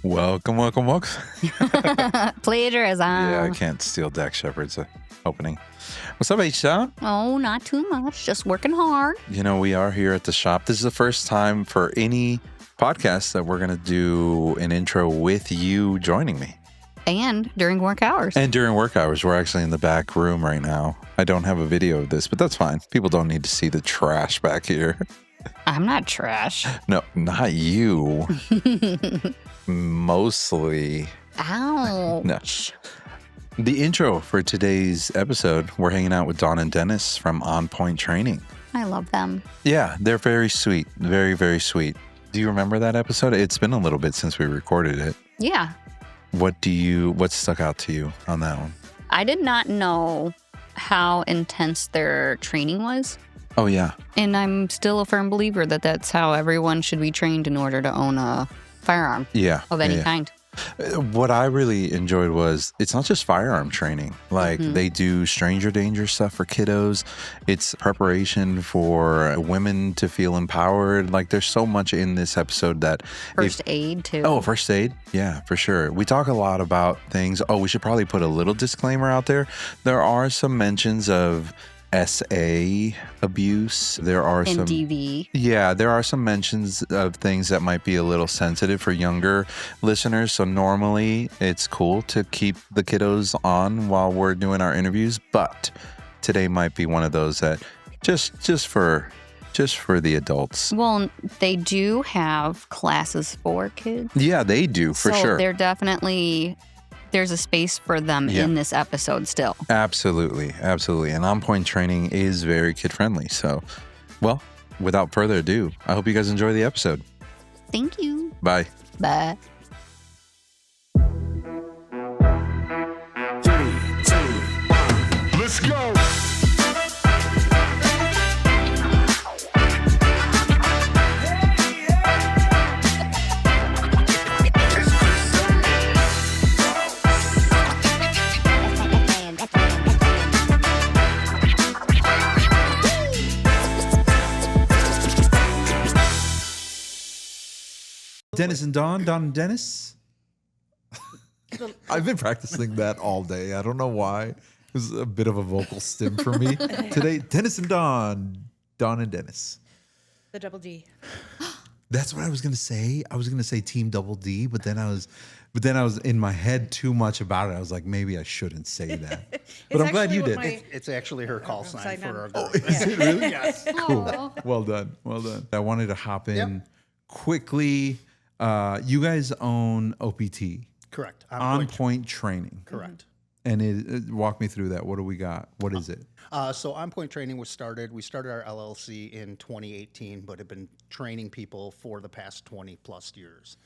Welcome. Plagiarism. Yeah, I can't steal Dak Shepard's opening. What's up, H-Town? Oh, not too much. Just working hard. You know, we are here at the shop. This is the first time for any podcast that we're going to do an intro with you joining me. And during work hours. And during work hours. We're actually in the back room right now. I don't have a video of this, but that's fine. People don't need to see the trash back here. I'm not trash. No, not you. Mostly. Ouch. No. The intro for today's episode, we're hanging out with Dawn and Dennis from On Point Training. I love them. Yeah, they're very sweet. Very, very sweet. Do you remember that episode? It's been a little bit since we recorded it. Yeah. What stuck out to you on that one? I did not know how intense their training was. Oh, yeah. And I'm still a firm believer that that's how everyone should be trained in order to own a firearm of any kind. What I really enjoyed was it's not just firearm training. Like they do stranger danger stuff for kiddos. It's preparation for women to feel empowered. Like there's so much in this episode that First aid too. Oh, first aid. Yeah, for sure. We talk a lot about things. Oh, we should probably put a little disclaimer out there. There are some mentions of SA abuse. There are some DV. Yeah, there are some mentions of things that might be a little sensitive for younger listeners. So normally it's cool to keep the kiddos on while we're doing our interviews, but today might be one of those that just for the adults. Well, they do have classes for kids. Yeah, they do for sure. They're definitely there's a space for them in this episode still. Absolutely. And On Point Training is very kid-friendly. So, well, without further ado, I hope you guys enjoy the episode. Thank you. Bye. Bye. 3, 2, 1, let's go. Dennis and Dawn and Dennis. I've been practicing that all day. I don't know why. It was a bit of a vocal stim for me today. Dennis and Dawn and Dennis. The double D. That's what I was gonna say. I was gonna say Team Double D, but then I was in my head too much about it. I was like, maybe I shouldn't say that. But I'm glad you did. It's actually her call sign for our group. Is it really? Yes. Cool. Well done. I wanted to hop in quickly. You guys own OPT. Correct. On Point Training. Correct. And walk me through that. What do we got? What is it? So On Point Training we started our LLC in 2018, but have been training people for the past 20 plus years.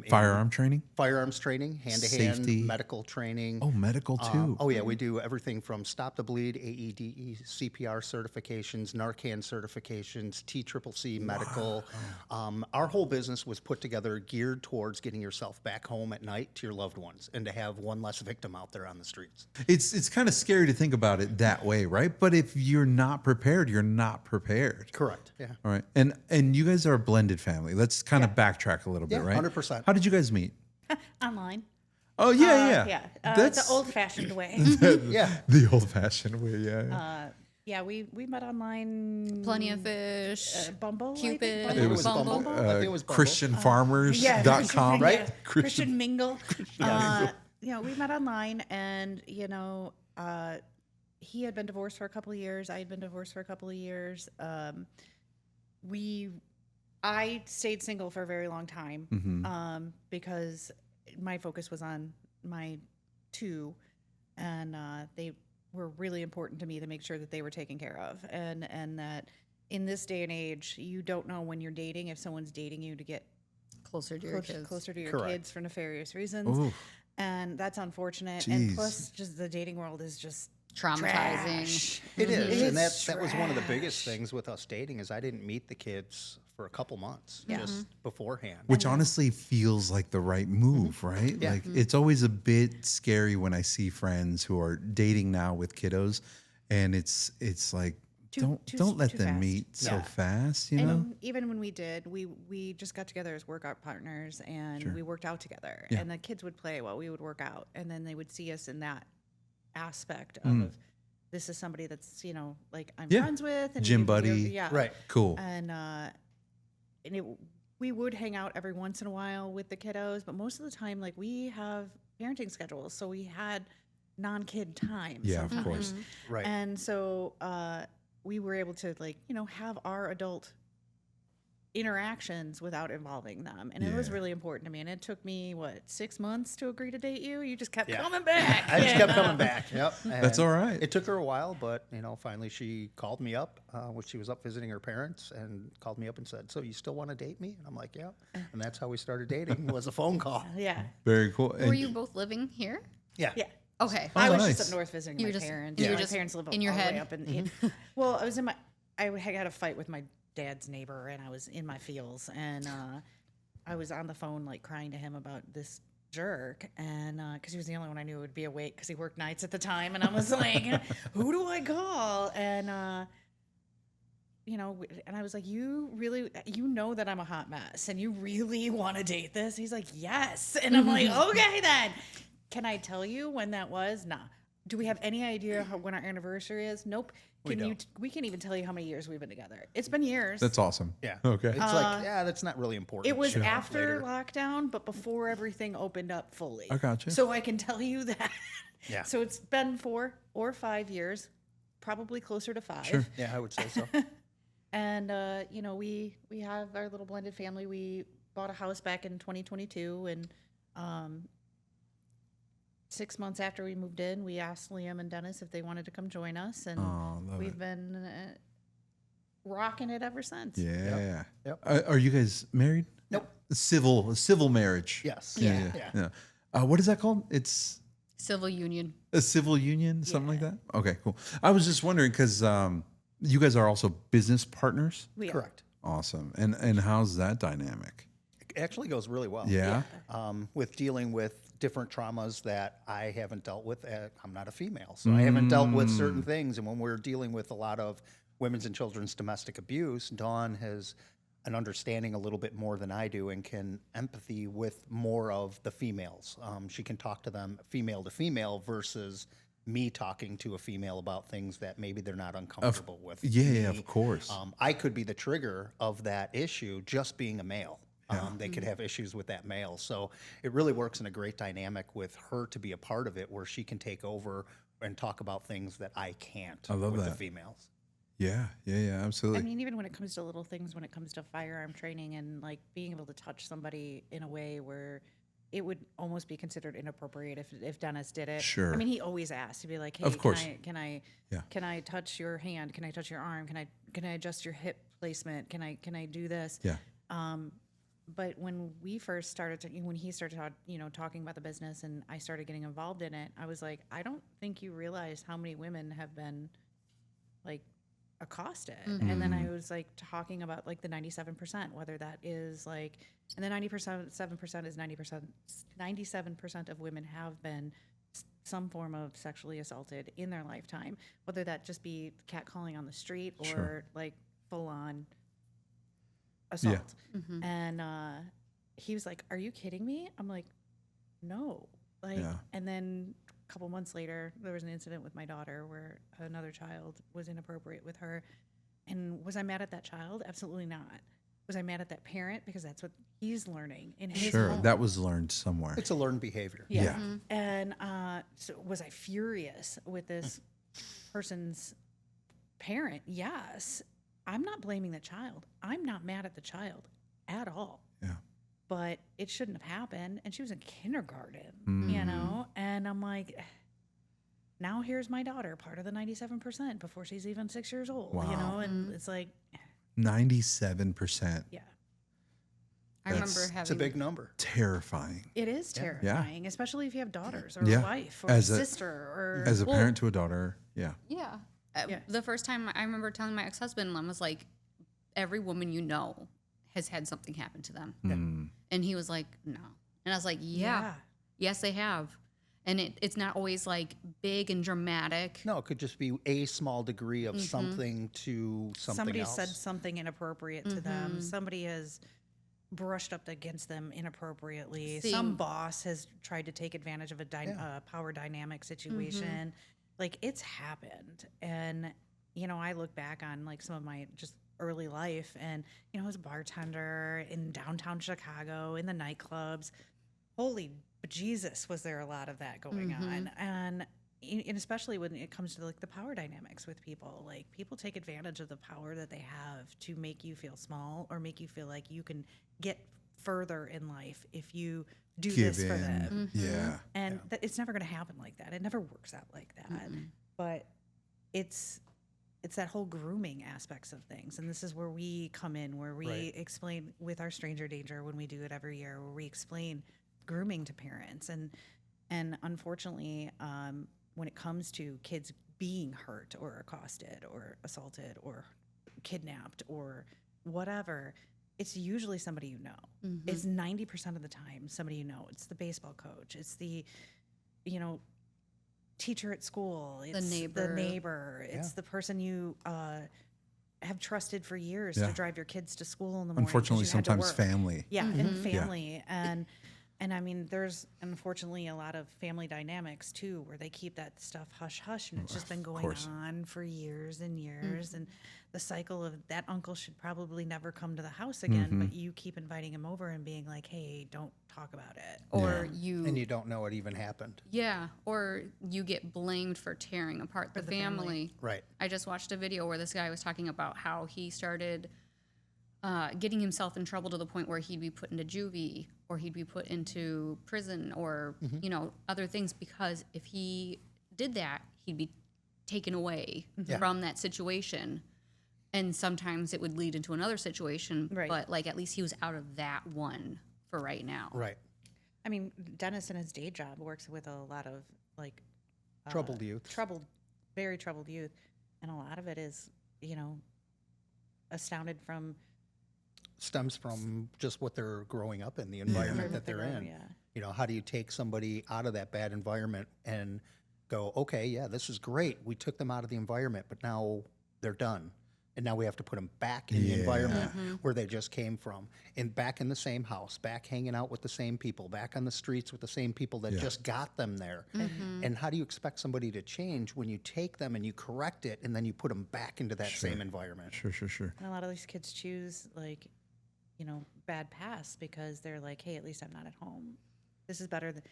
Firearm training? Firearms training, hand-to-hand, Safety. medical training. Oh, medical too. Oh, yeah, we do everything from Stop the Bleed, AEDE, CPR certifications, Narcan certifications, TCCC medical. Our whole business was put together geared towards getting yourself back home at night to your loved ones and to have one less victim out there on the streets. It's kind of scary to think about it that way, right? But if you're not prepared, you're not prepared. Correct, yeah. All right. And you guys are a blended family. Let's kind of backtrack a little bit, Yeah, right? 100%. How did you guys meet? Online. Oh, yeah. Yeah. That's the old-fashioned way. Yeah. the old-fashioned way, yeah. Yeah, we met online. Plenty of fish. Bumble. Cupid. I think. It was Bumble. I think it was Bumble. ChristianFarmers.com. Right? Christian Mingle. We met online, and he had been divorced for a couple of years. I had been divorced for a couple of years. I stayed single for a very long time because my focus was on my two, and they were really important to me to make sure that they were taken care of, and that in this day and age, you don't know when you're dating if someone's dating you to get Closer to your kids. Closer to your Correct. kids for nefarious reasons. Ooh. And that's unfortunate. Jeez. And plus, just the dating world is just Traumatizing. trash. It is, and It's that was one of the trash. biggest things with us dating is I didn't meet the kids for a couple months just beforehand. Which honestly feels like the right move, right? Yeah. Like it's always a bit scary when I see friends who are dating now with kiddos, and it's like don't let too them fast. meet so Yeah. fast, you And know? even when we did, we just got together as workout partners and we worked out together. Yeah. And the kids would play while we would work out, and then they would see us in that aspect of this is somebody that's like I'm Yeah. friends with, and Gym we- buddy. yeah, Right. Cool. and we would hang out every once in a while with the kiddos, but most of the time, like we have parenting schedules, so we had non-kid time. Yeah, of sometimes. course. Right. And so we were able to have our adult interactions without involving them, and it was Yeah. really important to me. And it took me 6 months to agree to date you. You just kept Yeah. coming back. I just And, kept coming back. Yep. That's And all right. It took her a while, but finally she called me up when she was up visiting her parents, and called me up and said, "So you still want to date me?" And I'm like, "Yeah." And that's how we started dating. Was a phone call. Yeah, Very cool. Were And- you both living here? Yeah. yeah. Okay. I was nice. just up north visiting You my were just- parents. you were My just parents live in your all the way head? up in. Well, I was in my. I had a fight with my dad's neighbor, and I was in my feels, and I was on the phone like crying to him about this jerk, and because he was the only one I knew would be awake because he worked nights at the time, and I was like, who do I call? And and I was like, you really, that I'm a hot mess, and you really want to date this? He's like, yes, and I'm like, okay then. Can I tell you when that was? Nah. Do we have any idea when our anniversary is? Nope. We Can you? don't. We can't even tell you how many years we've been together. It's been years. That's awesome. Yeah. Okay. It's like, that's not really important. It was Sure. after Later. lockdown, but before everything opened up fully. I gotcha. So I can tell you that. Yeah. So it's been 4 or 5 years, probably closer to 5. Sure. Yeah, I would say so. And we have our little blended family. We bought a house back in 2022, and 6 months after we moved in, we asked Liam and Dennis if they wanted to come join us, and Oh, love we've it. been rocking it ever since. Yeah. Yep. Are you guys married? Nope. A civil marriage. Yes. Yeah. Yeah. What is that called? It's Civil union. a civil union, something like that. Okay, cool. I was just wondering because you guys are also business partners. We are. Correct. Awesome. And how's that dynamic? It actually goes really well. Yeah. With dealing with different traumas that I haven't dealt with. I'm not a female, so I haven't dealt with certain things. And when we're dealing with a lot of women's and children's domestic abuse, Dawn has an understanding a little bit more than I do and can empathy with more of the females. She can talk to them female to female versus me talking to a female about things that maybe they're not uncomfortable with. Yeah, me. of course. I could be the trigger of that issue just being a male. They could have issues with that male. So it really works in a great dynamic with her to be a part of it where she can take over and talk about things that I can't I love with the that. females. Yeah, absolutely. I mean, even when it comes to little things, when it comes to firearm training and like being able to touch somebody in a way where it would almost be considered inappropriate if Dennis did it. Sure. I mean, he always asks. He'd be like, "Hey, Of course. can I touch your hand? Can I touch your arm? Can I adjust your hip placement? Can I do this?" Yeah. But when we first started, when he started, talking about the business, and I started getting involved in it, I was like, I don't think you realize how many women have been, like, accosted. And then I was like talking about like the 97%, whether that is like, and the 7% is 97% of women have been some form of sexually assaulted in their lifetime, whether that just be catcalling on the street or Sure. like full on assault. And he was like, "Are you kidding me?" I'm like, "No." Like, Yeah. and then a couple months later, there was an incident with my daughter where another child was inappropriate with her. And was I mad at that child? Absolutely not. Was I mad at that parent? Because that's what he's learning in his Sure. home. That was learned somewhere. It's a learned behavior. Yeah. Yeah. And so was I furious with this person's parent? Yes. I'm not blaming the child. I'm not mad at the child at all. Yeah. But it shouldn't have happened. And she was in kindergarten, Mm. you know? And I'm like, now here's my daughter, part of the 97% before she's even 6 years old, you Wow. know? And it's like, 97%. yeah, I remember That's- having It's a big number. Terrifying. it is terrifying, especially if you have daughters or Yeah. a wife or As a a- sister or. As a Well- parent to a daughter, yeah. Yeah. Yeah. The first time I remember telling my ex-husband, I was like, every woman you know has had something happen to them. Mm. And he was like, no. And I was like, yeah, yes, they have. And it's not always like big and dramatic. No, it could just be a small degree of something to something Somebody else. said something inappropriate to them. Somebody has brushed up against them inappropriately. Some boss has tried to take advantage of a power dynamic situation. Like, it's happened. And, you know, I look back on like some of my just early life, and, you know, I was a bartender in downtown Chicago in the nightclubs. Holy Jesus, was there a lot of that going on. And especially when it comes to like the power dynamics with people, like people take advantage of the power that they have to make you feel small or make you feel like you can get further in life if you do this for them. Yeah. And it's never going to happen like that. It never works out like that. But it's that whole grooming aspects of things. And this is where we come in, where we explain with our Stranger Danger, when we do it every year, where we explain grooming to parents. And unfortunately, when it comes to kids being hurt or accosted or assaulted or kidnapped or whatever, it's usually somebody you know. It's 90% of the time somebody you know. It's the baseball coach. It's the, you know, teacher at school. It's the neighbor. It's the person you have trusted for years to drive your kids to school in the morning. Unfortunately, sometimes family. Yeah, and family. And I mean, there's unfortunately a lot of family dynamics too, where they keep that stuff hush hush, and it's just been going on for years and years. And the cycle of that uncle should probably never come to the house again, but you keep inviting him over and being like, hey, don't talk about it. Or And you don't know it even happened. Yeah, or you get blamed for tearing apart the family. Right. I just watched a video where this guy was talking about how he started getting himself in trouble to the point where he'd be put into juvie or he'd be put into prison or, you know, other things, because if he did that, he'd be taken away from that situation. And sometimes it would lead into another situation, but like at least he was out of that one for right now. Right. I mean, Dennis in his day job works with a lot of like Troubled youth. Very troubled youth. And a lot of it is, you know, stems from just what they're growing up in, the environment that they're in. You know, how do you take somebody out of that bad environment and go, okay, yeah, this is great. We took them out of the environment, but now they're done. And now we have to put them back in the environment where they just came from, and back in the same house, back hanging out with the same people, back on the streets with the same people that just got them there. And how do you expect somebody to change when you take them and you correct it and then you put them back into that same environment? Sure. And a lot of these kids choose like, you know, bad paths because they're like, hey, at least I'm not at home. This is better than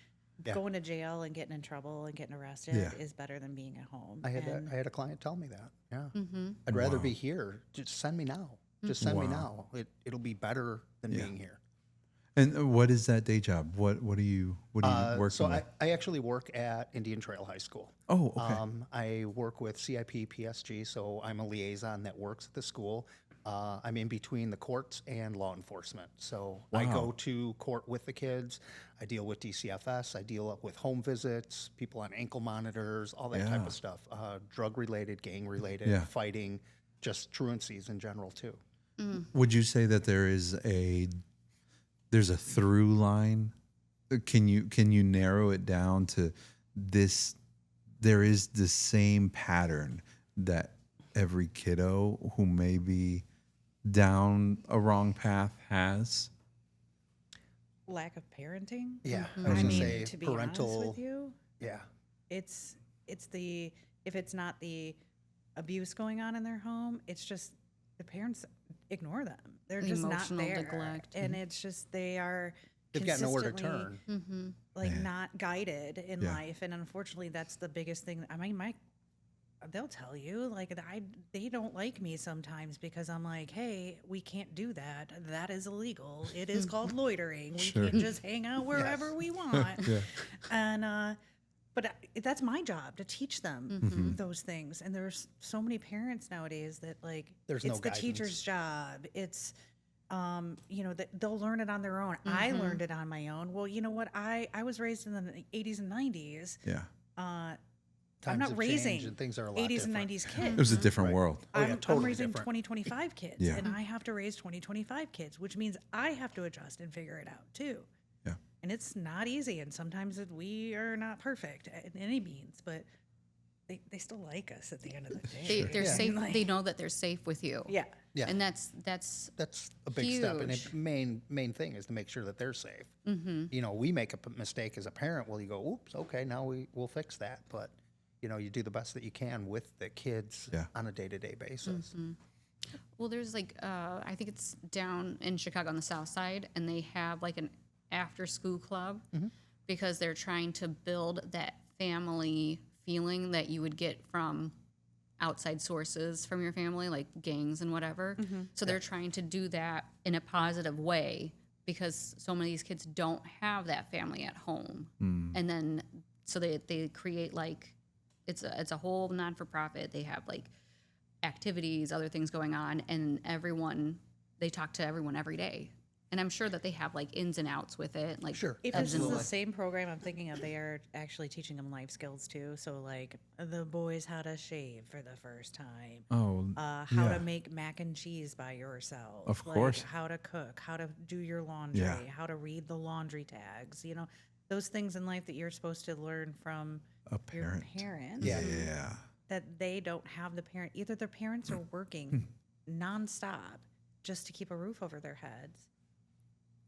going to jail and getting in trouble and getting arrested is better than being at home. I had a client tell me that. Yeah. I'd rather be here. Just send me now. Just send me now. It'll be better than being here. And what is that day job? What are you working with? So I actually work at Indian Trail High School. Oh, okay. I work with CIP PSG, so I'm a liaison that works at the school. I'm in between the courts and law enforcement. So I go to court with the kids. I deal with DCFS. I deal with home visits, people on ankle monitors, all that type of stuff. Drug-related, gang-related, fighting, just truancies in general too. Would you say that there's a through line? Can you narrow it down to this? There is the same pattern that every kiddo who may be down a wrong path has? Lack of parenting. Yeah, I was gonna mean, say to be parental. honest with you, Yeah, it's the, if it's not the abuse going on in their home, it's just the parents ignore them. They're just not Emotional there, neglect. and it's just they are they've got nowhere to consistently, turn. like not guided in life, and unfortunately, that's the biggest thing. I mean, they'll tell you like they don't like me sometimes because I'm like, hey, we can't do that. That is illegal. It is called loitering. We can't just hang out wherever we want. And but that's my job to teach them those things. And there's so many parents nowadays that like There's it's no the guidance. teacher's job. It's you know, that they'll learn it on their own. I learned it on my own. Well, you know what? I was raised in the 80s and 90s. Yeah. I'm Times not have raising changed and things are a lot 80s different. and 90s kids. It was a different world. I'm totally raising different. 2025 kids, Yeah. and I have to raise 2025 kids, which means I have to adjust and figure it out too. Yeah. and it's not easy. And sometimes we are not perfect in any means, but they still like us at the end of the day. They're safe. They know that they're safe with you. Yeah. Yeah. And that's a big step, and huge. the main thing is to make sure that they're safe. You know, we make a mistake as a parent. Well, you go, oops, okay, now we'll fix that. But you know, you do the best that you can with the kids on a day-to-day basis. Well, there's like I think it's down in Chicago on the south side, and they have like an after-school club because they're trying to build that family feeling that you would get from outside sources from your family, like gangs and whatever. So they're trying to do that in a positive way because so many of these kids don't have that family at home. And then so they create like it's a whole non-for-profit. They have like activities, other things going on, and they talk to everyone every day. And I'm sure that they have like ins and outs with it. Like Sure. If ebbs this and is the same program I'm thinking of, they are actually teaching them life skills too. So like the boys how to shave for the first time. Oh, How to make mac and cheese by yourself. Of like, course. How to cook, how to do your laundry, how to read the laundry tags. You know, those things in life that you're supposed to learn from a your parent. parents. Yeah. That they don't have the parent. Either their parents are working nonstop just to keep a roof over their heads,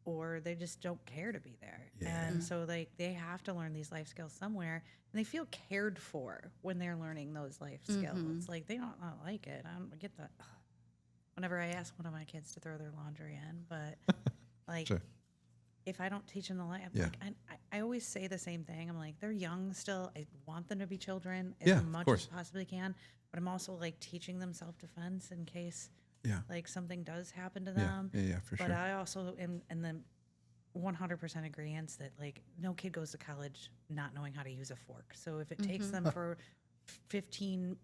or they just don't care to be there. Yeah. And so like they have to learn these life skills somewhere, and they feel cared for when they're learning those life skills. Like they don't not like it. I don't get that. Whenever I ask one of my kids to throw their laundry in, but like Sure. if I don't teach them the life, Yeah. like I always say the same thing. I'm like, they're young still. I want them to be children Yeah, as of much course. as possibly can, but I'm also like teaching them self-defense in case Yeah. like something does happen to Yeah. them. Yeah. For But sure. I also am in the 100% agreement that like no kid goes to college not knowing how to use a fork. So if it takes them for 15,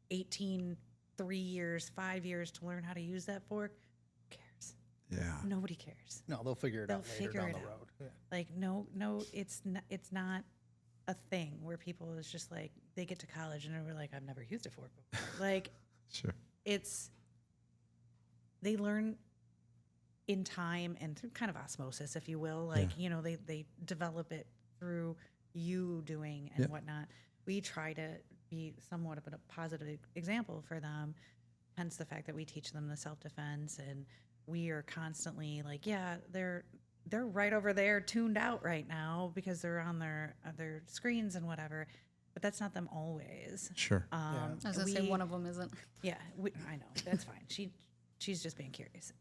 18, 3 years, 5 years to learn how to use that fork, who cares? Yeah. Nobody cares. No, they'll figure it They'll out later figure down it the out. road. Yeah. Like no, it's not a thing where people is just like they get to college and they're like, I've never used a fork before. Like Sure. they learn in time and through kind of osmosis, if you will. Like, you know, they develop it through you doing and whatnot. We try to be somewhat of a positive example for them, hence the fact that we teach them the self-defense, and we are constantly like, yeah, they're right over there tuned out right now because they're on their screens and whatever, but that's not them always. Sure. I was gonna say one of them isn't. Yeah, I know. That's fine. She's just being curious.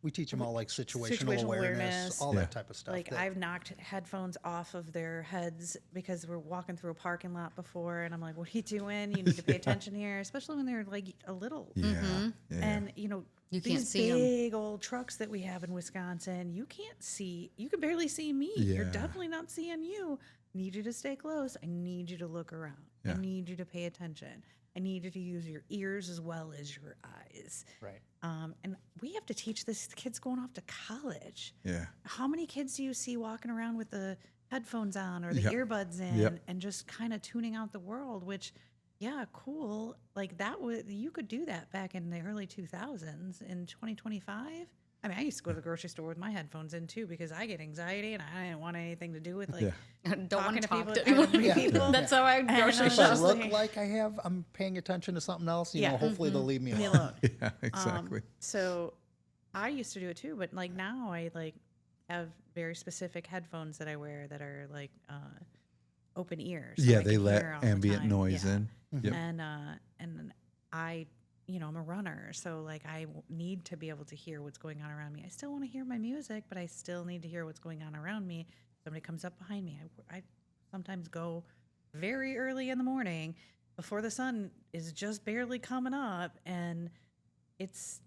We teach them all like situational awareness, all that type of stuff. Like I've knocked headphones off of their heads because we're walking through a parking lot before, and I'm like, "What are you doing? You need to pay attention here," especially when they're like a little. Yeah. Yeah. And you know, You can't these see 'em. big old trucks that we have in Wisconsin, you can't see. You can barely see me. You're Yeah. definitely not seeing you. Need you to stay close. I need you to look around. I Yeah. need you to pay attention. I need you to use your ears as well as your eyes. Right. And we have to teach this to kids going off to college. Yeah. How many kids do you see walking around with the headphones on or the Yep. earbuds in Yep. and just kind of tuning out the world, which, yeah, cool. Like that would, you could do that back in the early 2000s. In 2025, I mean, I used to go to the grocery store with my headphones in too because I get anxiety and I didn't want anything to do with like Don't want talking to to talk people. to I don't meet Yeah. people. That's how I grocery If I shop. look like I'm paying attention to something else, you know, hopefully they'll leave me Leave me alone. alone. Yeah. Exactly. So I used to do it too, but like now I like have very specific headphones that I wear that are like open ears. so Yeah. I They can let hear all the ambient time. noise Yeah. in. Yep. And I, you know, I'm a runner, so like I need to be able to hear what's going on around me. I still want to hear my music, but I still need to hear what's going on around me. Somebody comes up behind me. I sometimes go very early in the morning before the sun is just barely coming up, and it's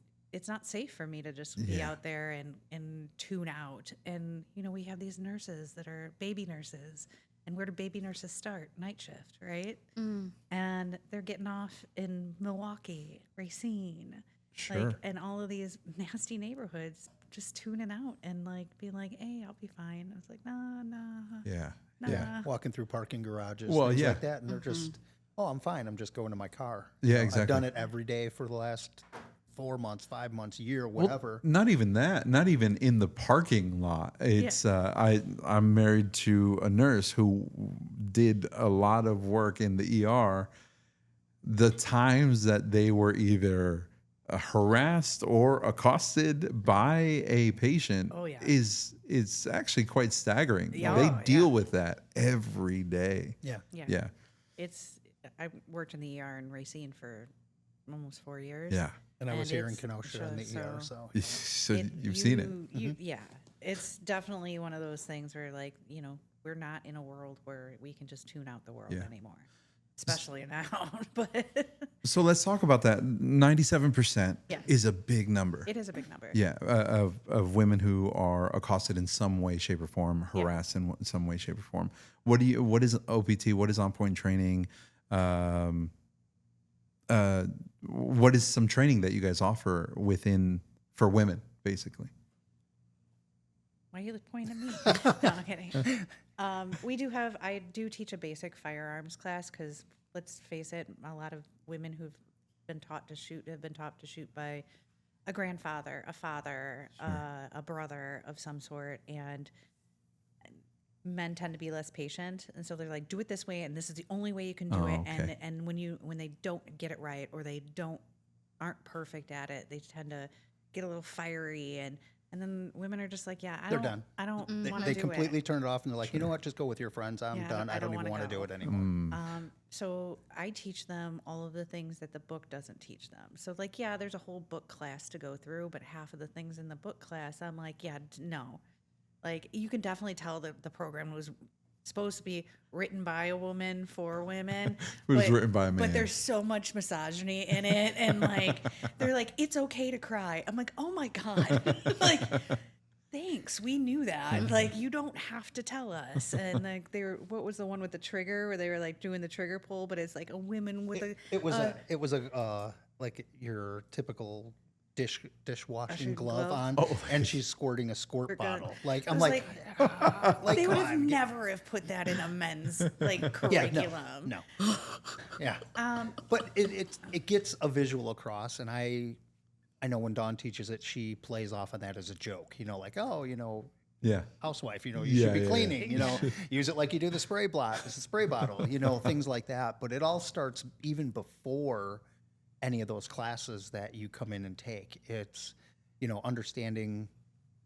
not safe for me to just be Yeah. out there and tune out. And you know, we have these nurses that are baby nurses. And where do baby nurses start? Night shift, right? And they're getting off in Milwaukee, Racine, Sure. like, and all of these nasty neighborhoods, just tuning out and like being like, "Hey, I'll be fine." I was like, "Nah, Yeah. nah." Yeah. Walking through parking garages, Well, things yeah. like that, and they're just, oh, I'm fine. I'm just going to my car. Yeah, I've exactly. done it every day for the last 4 months, 5 months, year, Well, whatever. not even that. Not even in the parking lot. It's I'm married to a nurse who did a lot of work in the ER. The times that they were either harassed or accosted by a patient is actually quite staggering. Yeah. They Oh, deal yeah. with that every day. Yeah. Yeah. I worked in the ER in Racine for almost 4 years. Yeah. And I was And here in it's- Kenosha in the so- ER, so. So It- you've seen it. Yeah, it's definitely one of those things where, like, we're not in a world where we can just tune out the world Yeah. anymore, especially now. But So let's talk about that. 97% Yes. is a big number. it is a big number. Yeah, of women who are accosted in some way, shape, or form, Yeah. harassed in some way, shape, or form. What is OPT? What is on point training? What is some training that you guys offer for women, basically? Why are you pointing at me? No, I'm kidding. I do teach a basic firearms class because, let's face it, a lot of women who've been taught to shoot have been taught to shoot by a grandfather, a father, a brother of some sort, and men tend to be less patient, and so they're like, do it this way, and this is the only way you can do it. okay. And when they don't get it right, or they aren't perfect at it, they tend to get a little fiery, and then women are just like, yeah, They're done. I don't They, want to they do completely it. turn it off and they're like, you know what, just go with your friends. I'm Yeah, done. I don't even wanna want to do go. it anymore. So I teach them all of the things that the book doesn't teach them. So, like, yeah, there's a whole book class to go through, but half of the things in the book class, I'm like, yeah, no. Like, you can definitely tell that the program was supposed to be written by a woman for women. It was written by a man. But there's so much misogyny in it. And, like, they're like, it's okay to cry. I'm like, oh my God. Like, thanks. We knew that. Like, you don't have to tell us. And, like, what was the one with the trigger where they were, like, doing the trigger pull, but it's like a woman with It was like your typical dishwashing glove on, and she's squirting a squirt gun. bottle. Like, I I'm was like, they would come have on, never have put that in a men's, like, yeah, curriculum. no, yeah. But it gets a visual across, and I know when Dawn teaches it, she plays off on that as a joke. Like, oh, Yeah. housewife, you Yeah, should be yeah, cleaning, use it like you do the spray bottle, things like that. But it all starts even before any of those classes that you come in and take. It's, understanding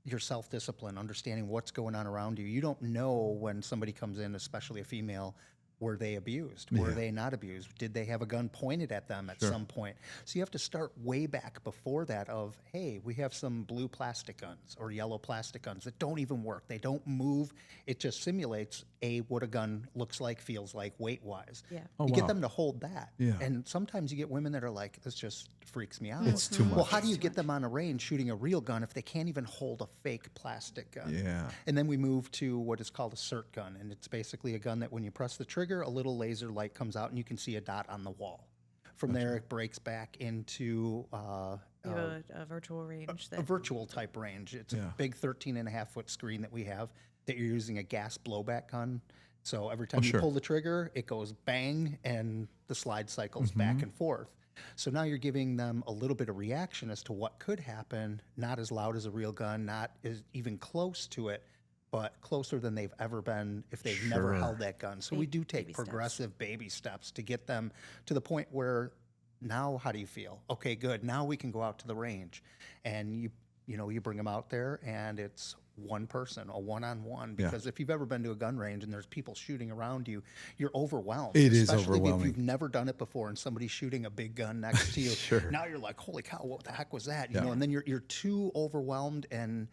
your self-discipline, understanding what's going on around you. You don't know when somebody comes in, especially a female, were they abused? Were they not abused? Did they have a gun pointed at them at some point? So you have to start way back before that of, hey, we have some blue plastic guns or yellow plastic guns that don't even work. They don't move. It just simulates what a gun looks like, feels like, weight-wise. Yeah. Oh, You wow. get them to hold that. Yeah. And sometimes you get women that are like, this just freaks me out. It's too Well, much. how do you get them on a range shooting a real gun if they can't even hold a fake plastic gun? Yeah. And then we move to what is called a cert gun. And it's basically a gun that when you press the trigger, a little laser light comes out and you can see a dot on the wall. From there, it breaks back into We have a virtual range a that virtual type range. It's a big 13.5-foot screen that we have that you're using a gas blowback gun. So every time you pull the trigger, it goes bang and the slide cycles back and forth. So now you're giving them a little bit of reaction as to what could happen, not as loud as a real gun, not as even close to it, but closer than they've ever been if they've never held that gun. So we do take baby steps. progressive baby steps to get them to the point where now how do you feel? Okay, good. Now we can go out to the range. And you bring them out there and it's one person, a one-on-one, because if you've ever been to a gun range and there's people shooting around you, you're overwhelmed. It is especially overwhelming. if you've never done it before and somebody's shooting a big gun next to you. Now you're like, holy cow, what the heck was that? And then you're too overwhelmed, and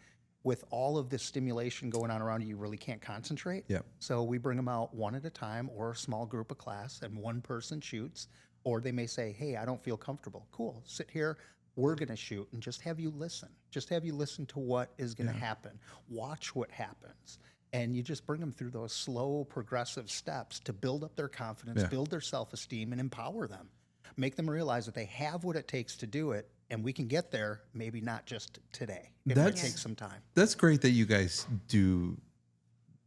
with all of this stimulation going on around you, you really can't concentrate. Yep. So we bring them out one at a time or a small group of class, and one person shoots, or they may say, hey, I don't feel comfortable. Cool, sit here. We're going to shoot and just have you listen. Just have you listen to what is going to happen. Watch what happens. And you just bring them through those slow, progressive steps to build up their confidence, build their self-esteem, and empower them. Make them realize that they have what it takes to do it, and we can get there, maybe not just today. It might take some time. That's great that you guys do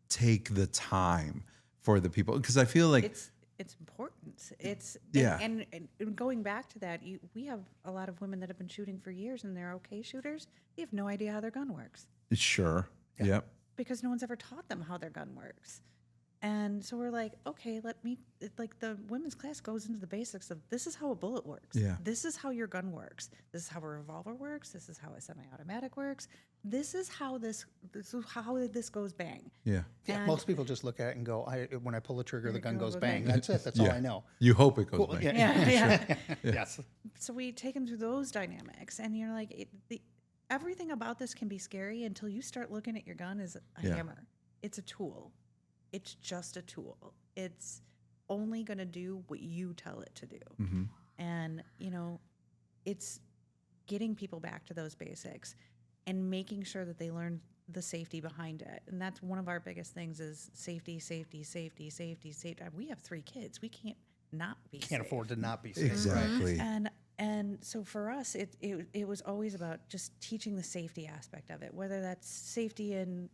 take the time for the people, because I feel like it's important. important. It's Yeah. and going back to that, we have a lot of women that have been shooting for years and they're okay shooters. They have no idea how their gun works Sure. Yep. because no one's ever taught them how their gun works. And so we're like, okay, like the women's class goes into the basics of this is how a bullet works. Yeah. This is how your gun works. This is how a revolver works. This is how a semi-automatic works. This is how this goes bang. Yeah. Yeah, And- most people just look at it and go, when I pull the trigger, the gun goes bang. That's it. That's all Yeah. I know. You hope it goes Cool. back. Yeah. Yes. So we take them through those dynamics, and you're like, everything about this can be scary until you start looking at your gun as a Yeah. hammer. It's a tool. It's just a tool. It's only going to do what you tell it to do. Mm-hmm. And, it's getting people back to those basics and making sure that they learn the safety behind it. And that's one of our biggest things is safety, safety, safety, safety, safety. We have 3 kids. We can't not be Can't safe. afford to not be safe. Exactly. And so for us, it was always about just teaching the safety aspect of it, whether that's safety in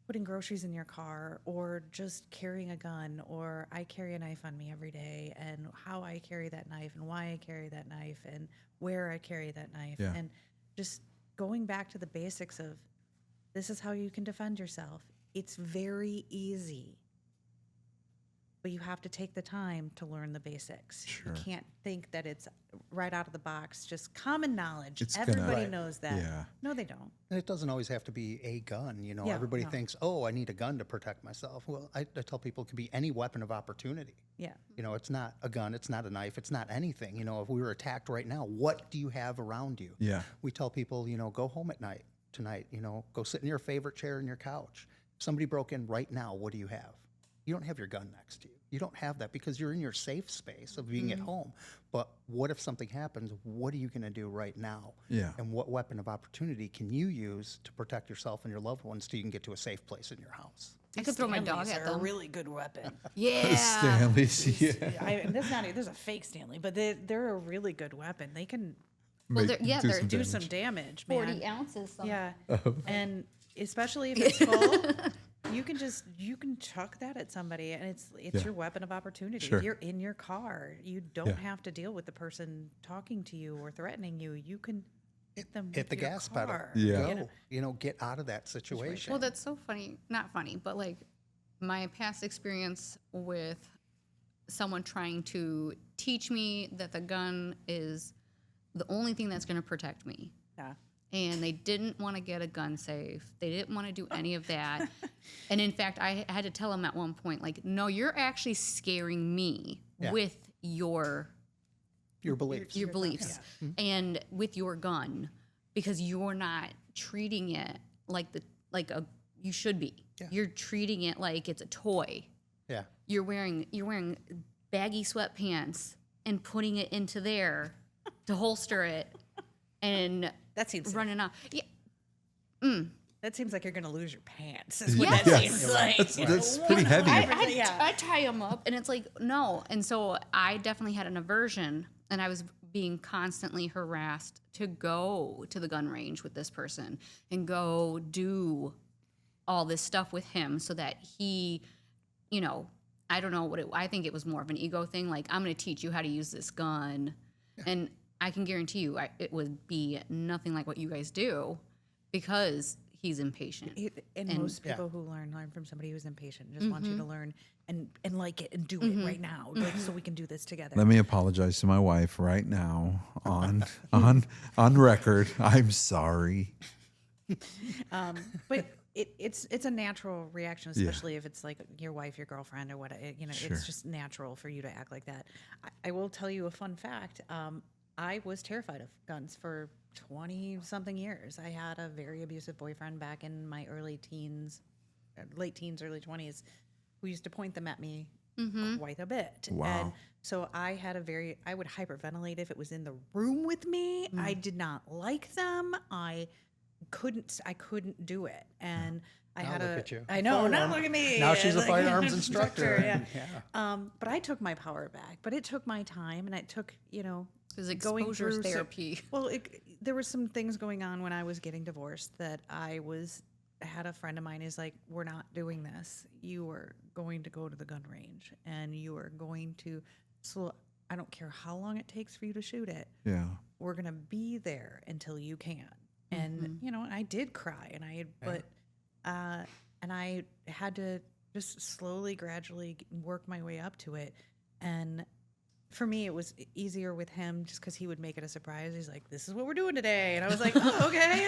putting groceries in your car or just carrying a gun, or I carry a knife on me every day and how I carry that knife and why I carry that knife and where I carry that knife. Yeah. And just going back to the basics of this is how you can defend yourself. It's very easy. But you have to take the time to learn the basics. Sure. You can't think that it's right out of the box, just common knowledge. It's gonna- Everybody Right. knows that. Yeah. No, they don't. And it doesn't always have to be a gun. Yeah, Everybody no. thinks, I need a gun to protect myself. Well, I tell people it can be any weapon of opportunity. Yeah. It's not a gun, it's not a knife, it's not anything. If we were attacked right now, what do you have around you? Yeah. We tell people, go home at night tonight, go sit in your favorite chair in your couch. If somebody broke in right now, what do you have? You don't have your gun next to you. You don't have that because you're in your safe space of being at home. But what if something happens? What are you going to do right now? Yeah. And what weapon of opportunity can you use to protect yourself and your loved ones till you can get to a safe place in your house? I could throw my dog Stanleys at are them. a really good weapon. Yeah. Stanley's. Yeah. There's a fake Stanley, but they're a really good weapon. They can Well, Make- they're some do damage. some damage, man. 40 ounces. Something. Yeah, and especially if it's full, you can chuck that at somebody, and it's Yeah. your weapon of opportunity. Sure. If you're in your car, you don't Yeah. have to deal with the person talking to you or threatening you. You can hit them. Hit with the your gas car, pedal. Yeah. you know? Go. Get out of that situation. Well, that's so funny. Not funny, but like my past experience with someone trying to teach me that the gun is the only thing that's going to protect me. Yeah. And they didn't want to get a gun safe. They didn't want to do any of that. And in fact, I had to tell them at one point, like, no, you're actually scaring me Yeah. with your beliefs. your beliefs and with your gun because you're not treating it like you should be. Yeah. You're treating it like it's a toy. Yeah. You're wearing baggy sweatpants and putting it into there to holster it and That seems safe. running off. Yeah. That seems like you're going to lose your pants. Is what Yes. that seems like. That's pretty heavy. I tie them up, and it's like, no. And so I definitely had an aversion, and I was being constantly harassed to go to the gun range with this person and go do all this stuff with him so that he, I don't know I think it was more of an ego thing. Like, I'm going to teach you how to use this gun. And I can guarantee you it would be nothing like what you guys do because he's impatient. And most people who learn from somebody who's impatient, just want you to learn and like it and do it right now, like so we can do this together. Let me apologize to my wife right now on record. I'm sorry. But it's a natural reaction, especially if it's like your wife, your girlfriend, or what. Sure. It's just natural for you to act like that. I will tell you a fun fact. I was terrified of guns for 20-something years. I had a very abusive boyfriend back in my late teens, early 20s, who used to point them at me quite a bit. Wow. And so I would hyperventilate if it was in the room with me. I did not like them. I couldn't do it. And I Now had look at you. I know, now Firearm. look at me. Now she's a Like, firearms instructor. Yeah. But I took my power back. But it took my time, and it took, It was going exposure through therapy. Well, there were some things going on when I was getting divorced that I had a friend of mine is like, we're not doing this. You are going to go to the gun range, and you are going to So I don't care how long it takes for you to shoot it. Yeah. We're going to be there until you can. And, you know, I did cry and I had to just slowly, gradually work my way up to it. And for me, it was easier with him just because he would make it a surprise. He's like, "This is what we're doing today," and I was like, "Oh, okay."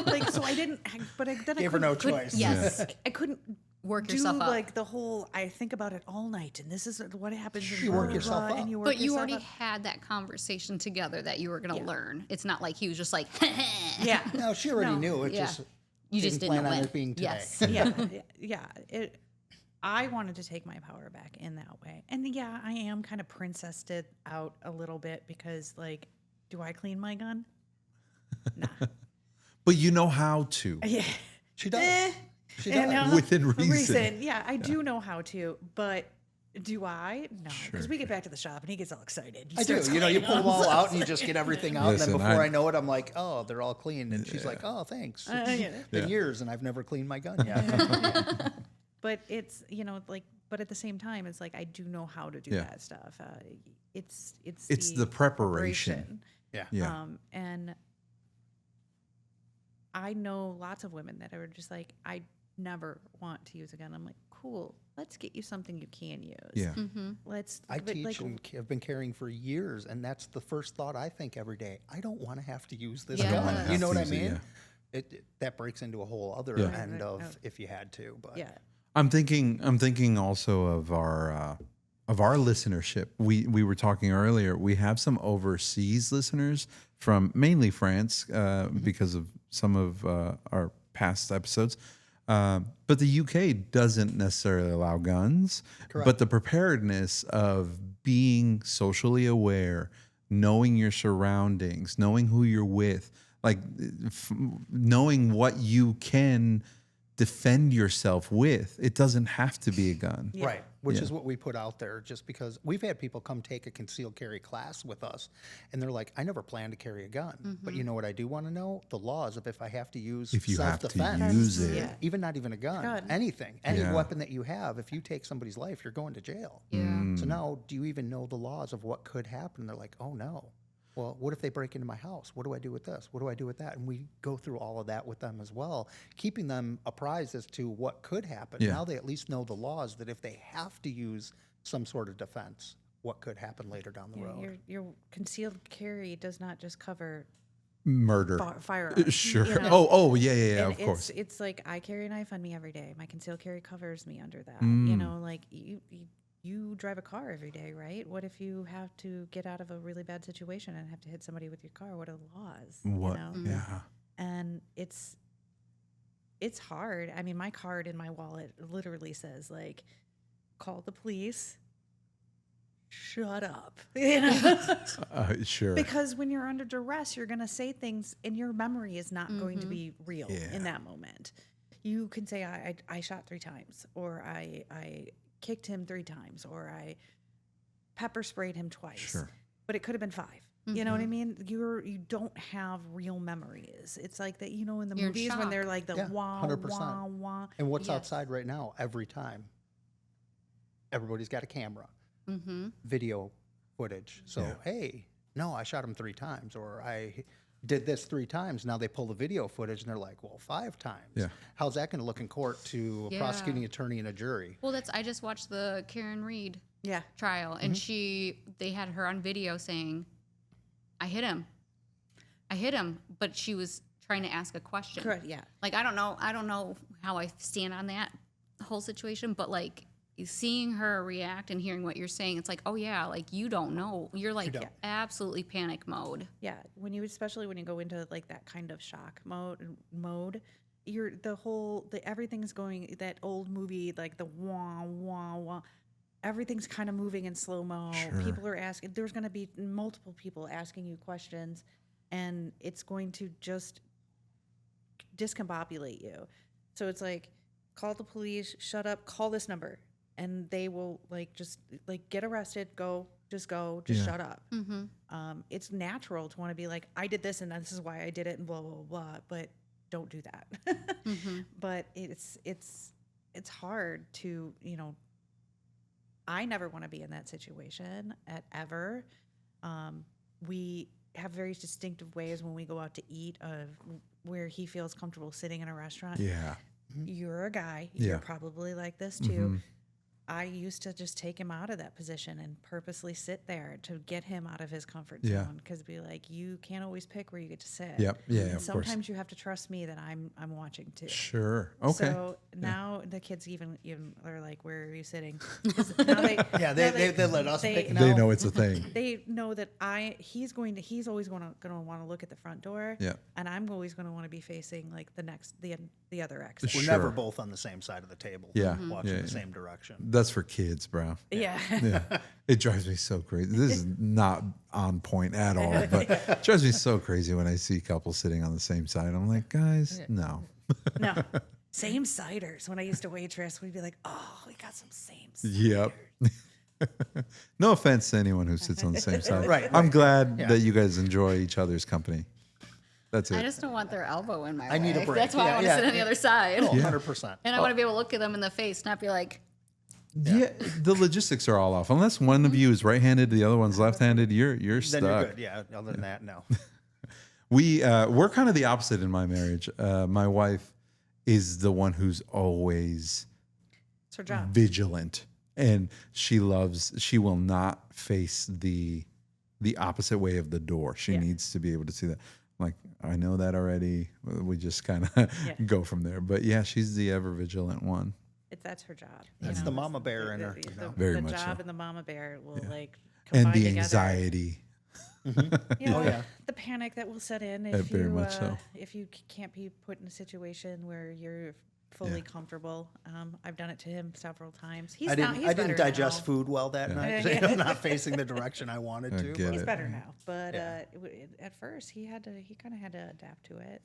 Like, so I didn't, but then Gave her no choice. Yes. I couldn't Work do yourself up. like the whole. I think about it all night, and this is what happens. and You work blah, yourself blah, up. and you work But you yourself already up. had that conversation together that you were going to learn. It's not like he was just like, Yeah, No, she already No. knew it. Yeah. Just you just didn't didn't plan on win. it being today. Yes. yeah. I wanted to take my power back in that way, and yeah, I am kind of princessed it out a little bit because, like, do I clean my gun? Nah. But you know how to. Yeah. She does. She And, does. Within reason. Yeah, I do know how to, but do I? No, because we get back to the shop and he gets all excited. He I do. starts You know, you cleaning pull them them. all out and you just get everything out. Listen, and then before I- I know it, I'm like, oh, they're all clean. And she's like, oh, thanks. It's been years and I've never cleaned my gun yet. But it's, you know, like, but at the same time, it's like I do know how to do Yeah. that stuff. It's the preparation. Yeah. Yeah. And I know lots of women that are just like, I never want to use a gun. I'm like, cool, let's get you something you can use. Yeah. Let's. I but, teach like, and have been carrying for years, and that's the first thought I think every day. I don't want to have to use this Yeah. gun. Have You know to what I use it, mean? yeah. That breaks into a whole other Yeah. end Right, of no. if you had to. But yeah. I'm thinking also of our listenership. We were talking earlier. We have some overseas listeners from mainly France because of some of our past episodes. But the UK doesn't necessarily allow guns. But the preparedness of being socially aware, knowing your surroundings, knowing who you're with, like knowing what you can defend yourself with. It doesn't have to be a gun. Right, which is what we put out there just because we've had people come take a concealed carry class with us and they're like, I never planned to carry a gun. But you know what I do want to know? The laws of if I have to use If you have to self-defense. use it. Yeah. Even not even a gun, Gun. anything, any Yeah. weapon that you have, if you take somebody's life, you're going to jail. Yeah. So now, do you even know the laws of what could happen? And they're like, oh no. Well, what if they break into my house? What do I do with this? What do I do with that? And we go through all of that with them as well, keeping them apprised as to what could happen. Yeah. Now they at least know the laws that if they have to use some sort of defense, what could happen later down the road. Your concealed carry does not just cover Murder. firearms. Sure. you know? Oh, yeah, And of course. It's like I carry a knife on me every day. My concealed carry covers me under that. Mm. You know, like you drive a car every day, right? What if you have to get out of a really bad situation and have to hit somebody with your car? What are the laws? What? You know? Yeah. And it's hard. I mean, my card in my wallet literally says like, call the police. Shut up. You know? Sure. Because when you're under duress, you're going to say things and your memory is not going to be real in that moment. You can say, I shot 3 times, or I kicked him 3 times, or I pepper sprayed him twice. Sure. But it could have been 5. You know what I mean? You don't have real memories. It's like that, you know, in the You're in movies when shock. they're like the Yeah, wah, 100%. wah, wah. And what's Yes. outside right now, every time, everybody's got a camera, video footage. So, hey, no, I shot him 3 times, or I did this 3 times. Now they pull the video footage and they're like, well, 5 times. Yeah. How's that going to look in court to a Yeah. prosecuting attorney and a jury? Well, I just watched the Karen Reed Yeah. trial, and they had her on video saying, I hit him, but she was trying to ask a question. Correct. Yeah. Like, I don't know how I stand on that whole situation, but like seeing her react and hearing what you're saying, it's like, oh yeah, like you don't know. You're like don't. absolutely panic mode. Yeah, especially when you go into like that kind of shock mode, you're everything's going, that old movie, like the wah wah wah, everything's kind of moving in slow mo. Sure. People are asking. There's going to be multiple people asking you questions, and it's going to just discombobulate you. So it's like, call the police, shut up, call this number, and they will just get arrested. Just shut up. It's natural to want to be like, I did this and this is why I did it and blah, blah, blah, blah, but don't do that. But it's hard to, I never want to be in that situation ever. We have very distinctive ways when we go out to eat of where he feels comfortable sitting in a restaurant. Yeah. You're a guy. Yeah. You're probably like this too. I used to just take him out of that position and purposely sit there to get him out of his comfort Yeah. zone. Because be like, you can't always pick where you get to sit. Yep. Yeah, And of course. sometimes you have to trust me that I'm watching too. Sure. Okay. So now the kids even are like, "Where are you sitting?" 'Cause now they, Yeah, they let us pick now. They know it's a thing. They know that he's always going to want to look at the front door. Yeah. And I'm always going to want to be facing like the other exit. We're Sure. never both on the same side of the table. Yeah. Watching Yeah, the yeah. same direction. That's for kids, bro. Yeah. Yeah. It drives me so crazy. This is not on point at all, but it drives me so crazy when I see couples sitting on the same side. I'm like, guys, no. No. Same ciders. When I used to waitress, we'd be like, "Oh, we got some same." Yep. No offense to anyone who sits on the same side. Right, I'm glad that you guys enjoy each other's company. That's it. I just don't want their elbow in my way. I need a break. That's why I Yeah, want to yeah. sit on the other side. Oh, 100%. And I want to be able to look at them in the face, not be like, Yeah, the logistics are all off. Unless one of you is right-handed, the other one's left-handed, you're Then stuck. you're good. Yeah. Other than that, no. We're kind of the opposite in my marriage. My wife is the one who's always It's her job. vigilant, and she will not face the opposite way of the door. She Yeah. needs to be able to see that. I'm like, I know that already. We just kind of go from there. But yeah, she's the ever vigilant one. That's her job. That's the mama bear in her. Very the much job so. and the mama bear will like And combine the together. anxiety. You know, Oh, yeah. the panic that will set in Very you much so. if you can't be put in a situation where you're fully comfortable. I've done it to him several times. He's I not. didn't. He's I didn't better digest now. food well that night. 'cause I'm not facing the direction I wanted I to. get but- He's it. better now, but at first he kind of had to adapt to it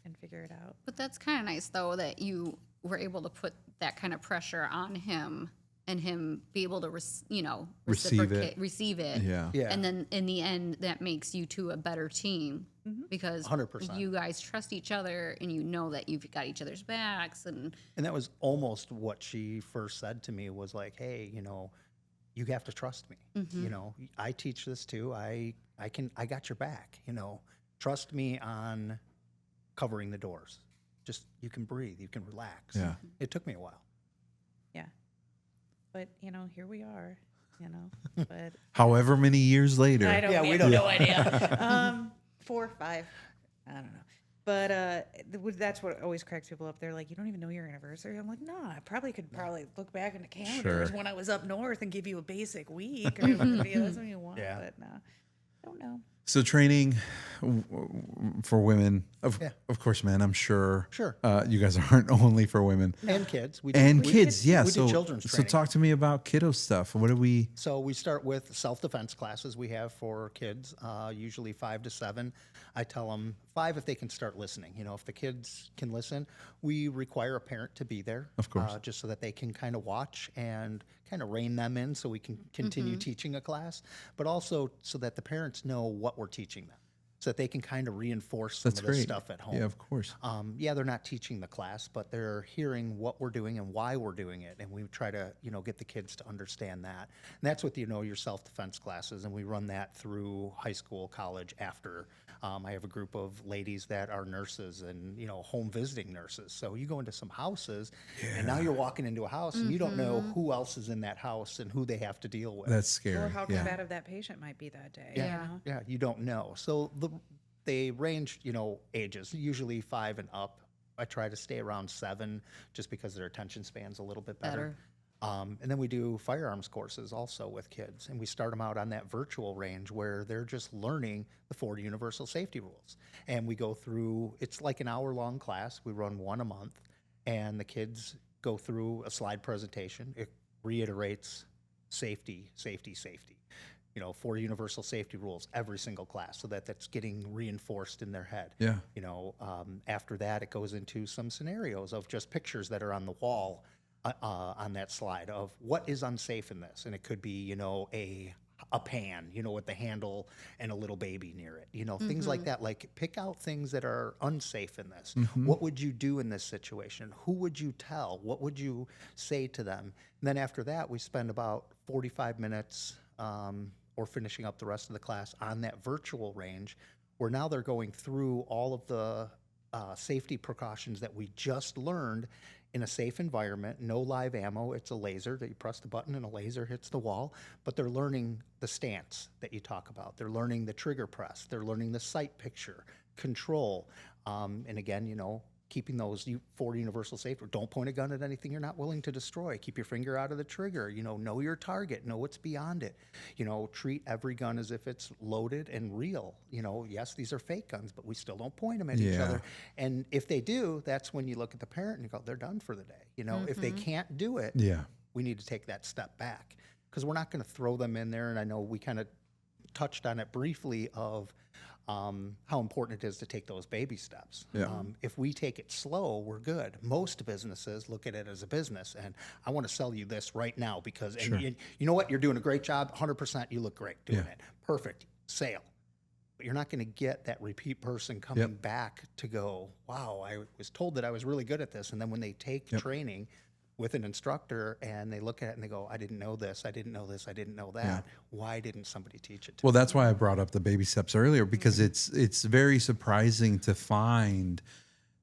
and figure it out. but that's kind of nice though that you were able to put that kind of pressure on him and him be able to, Receive it. receive it. Yeah. Yeah. And then in the end, that makes you two a better team because 100%. you guys trust each other and you know that you've got each other's backs. And And that was almost what she first said to me was like, "Hey, you have to trust me. I teach this too. I got your back. Trust me on covering the doors. Just you can breathe, you can relax." Yeah. It took me a while. Yeah, but here we are. But However many years later. I don't. Yeah, we we have don't no idea. 4 or 5. I don't know. But that's what always cracks people up. They're like, "You don't even know your anniversary." I'm like, "No, I could look back in the calendars Sure. when I was up north and give you a basic week, or that's what you want." Yeah. But no, don't know. So training for women, of course, man. I'm sure. Sure. You guys aren't only for women And kids. We and we kids. Yeah. we so did children's so training. talk to me about kiddo stuff. What do we? So we start with self-defense classes we have for kids, usually 5 to 7. I tell them 5 if they can start listening. If the kids can listen, we require a parent to be there. Of course. Just so that they can kind of watch and kind of rein them in so we can continue teaching a class, but also so that the parents know what we're teaching them. So that they can kind of reinforce some That's of the great. stuff at home. Yeah, of course. They're not teaching the class, but they're hearing what we're doing and why we're doing it, and we try to, get the kids to understand that. And that's what your self-defense classes, and we run that through high school, college, after. I have a group of ladies that are nurses and home visiting nurses. So you go into some houses, and now you're walking into a house, and you don't know who else is in that house and who they have to deal with. That's scary. Or how yeah. combative that patient might be that day. Yeah. Yeah, you don't know. So they range, ages, usually 5 and up. I try to stay around 7 just because their attention span's a little bit better. And then we do firearms courses also with kids. And we start them out on that virtual range where they're just learning the 4 universal safety rules. And we go through, it's like an hour-long class. We run 1 a month. And the kids go through a slide presentation. It reiterates safety, safety, safety. 4 universal safety rules every single class, so that's getting reinforced in their head. Yeah. After that, it goes into some scenarios of just pictures that are on the wall on that slide of what is unsafe in this, and it could be a a pan, with the handle and a little baby near it, things like that. Like pick out things that are unsafe in this. What would you do in this situation? Who would you tell? What would you say to them? And then after that, we spend about 45 minutes or finishing up the rest of the class on that virtual range, where now they're going through all of the safety precautions that we just learned in a safe environment. No live ammo. It's a laser that you press the button and a laser hits the wall. But they're learning the stance that you talk about. They're learning the trigger press. They're learning the sight picture, control. And again, keeping those 4 universal safety. Don't point a gun at anything you're not willing to destroy. Keep your finger out of the trigger. Know your target. Know what's beyond it. Treat every gun as if it's loaded and real. Yes, these are fake guns, but we still don't point them at each other. And if they do, that's when you look at the parent and you go, they're done for the day. If they can't do it, we need to take that step back, because we're not going to throw them in there. And I know we kind of touched on it briefly of how important it is to take those baby steps. If we take it slow, we're good. Most businesses look at it as a business, and I want to sell you this right now because and you know what? You're doing a great job. 100%, you look great doing it. Perfect. Sale. But you're not going to get that repeat person coming back to go, wow, I was told that I was really good at this. And then when they take training with an instructor and they look at it and they go, I didn't know this, I didn't know this, I didn't know that. Why didn't somebody teach it to me? Well, that's why I brought up the baby steps earlier, because it's very surprising to find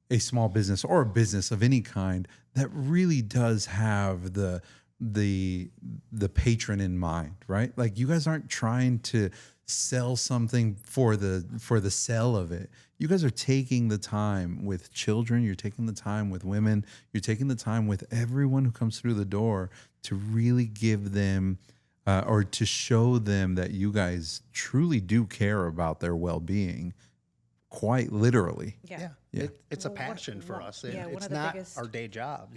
a small business or a business of any kind that really does have the patron in mind, right? Like, you guys aren't trying to sell something for the sell of it. You guys are taking the time with children, you're taking the time with women, you're taking the time with everyone who comes through the door to really give them or to show them that you guys truly do care about their well-being, quite literally. It's a passion for us. It's not our day jobs.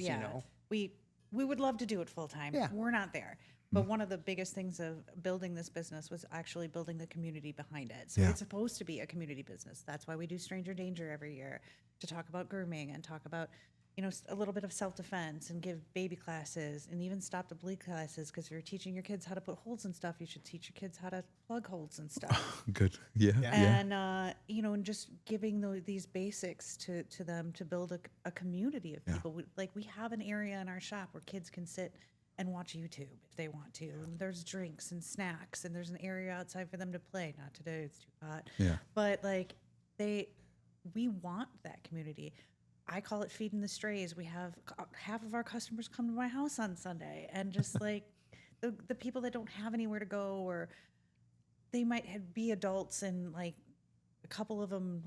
We would love to do it full time. We're not there. But one of the biggest things of building this business was actually building the community behind it. So it's supposed to be a community business. That's why we do Stranger Danger every year, to talk about grooming and talk about, a little bit of self-defense, and give baby classes and even stop the bleed classes. Because if you're teaching your kids how to put holes in stuff, you should teach your kids how to plug holes and stuff. Good. And, and just giving these basics to them to build a community of people. We have an area in our shop where kids can sit and watch YouTube if they want to. And there's drinks and snacks, and there's an area outside for them to play. Not today, it's too hot. But we want that community. I call it feeding the strays. We have half of our customers come to my house on Sunday, and just the people that don't have anywhere to go, or they might be adults, and a couple of them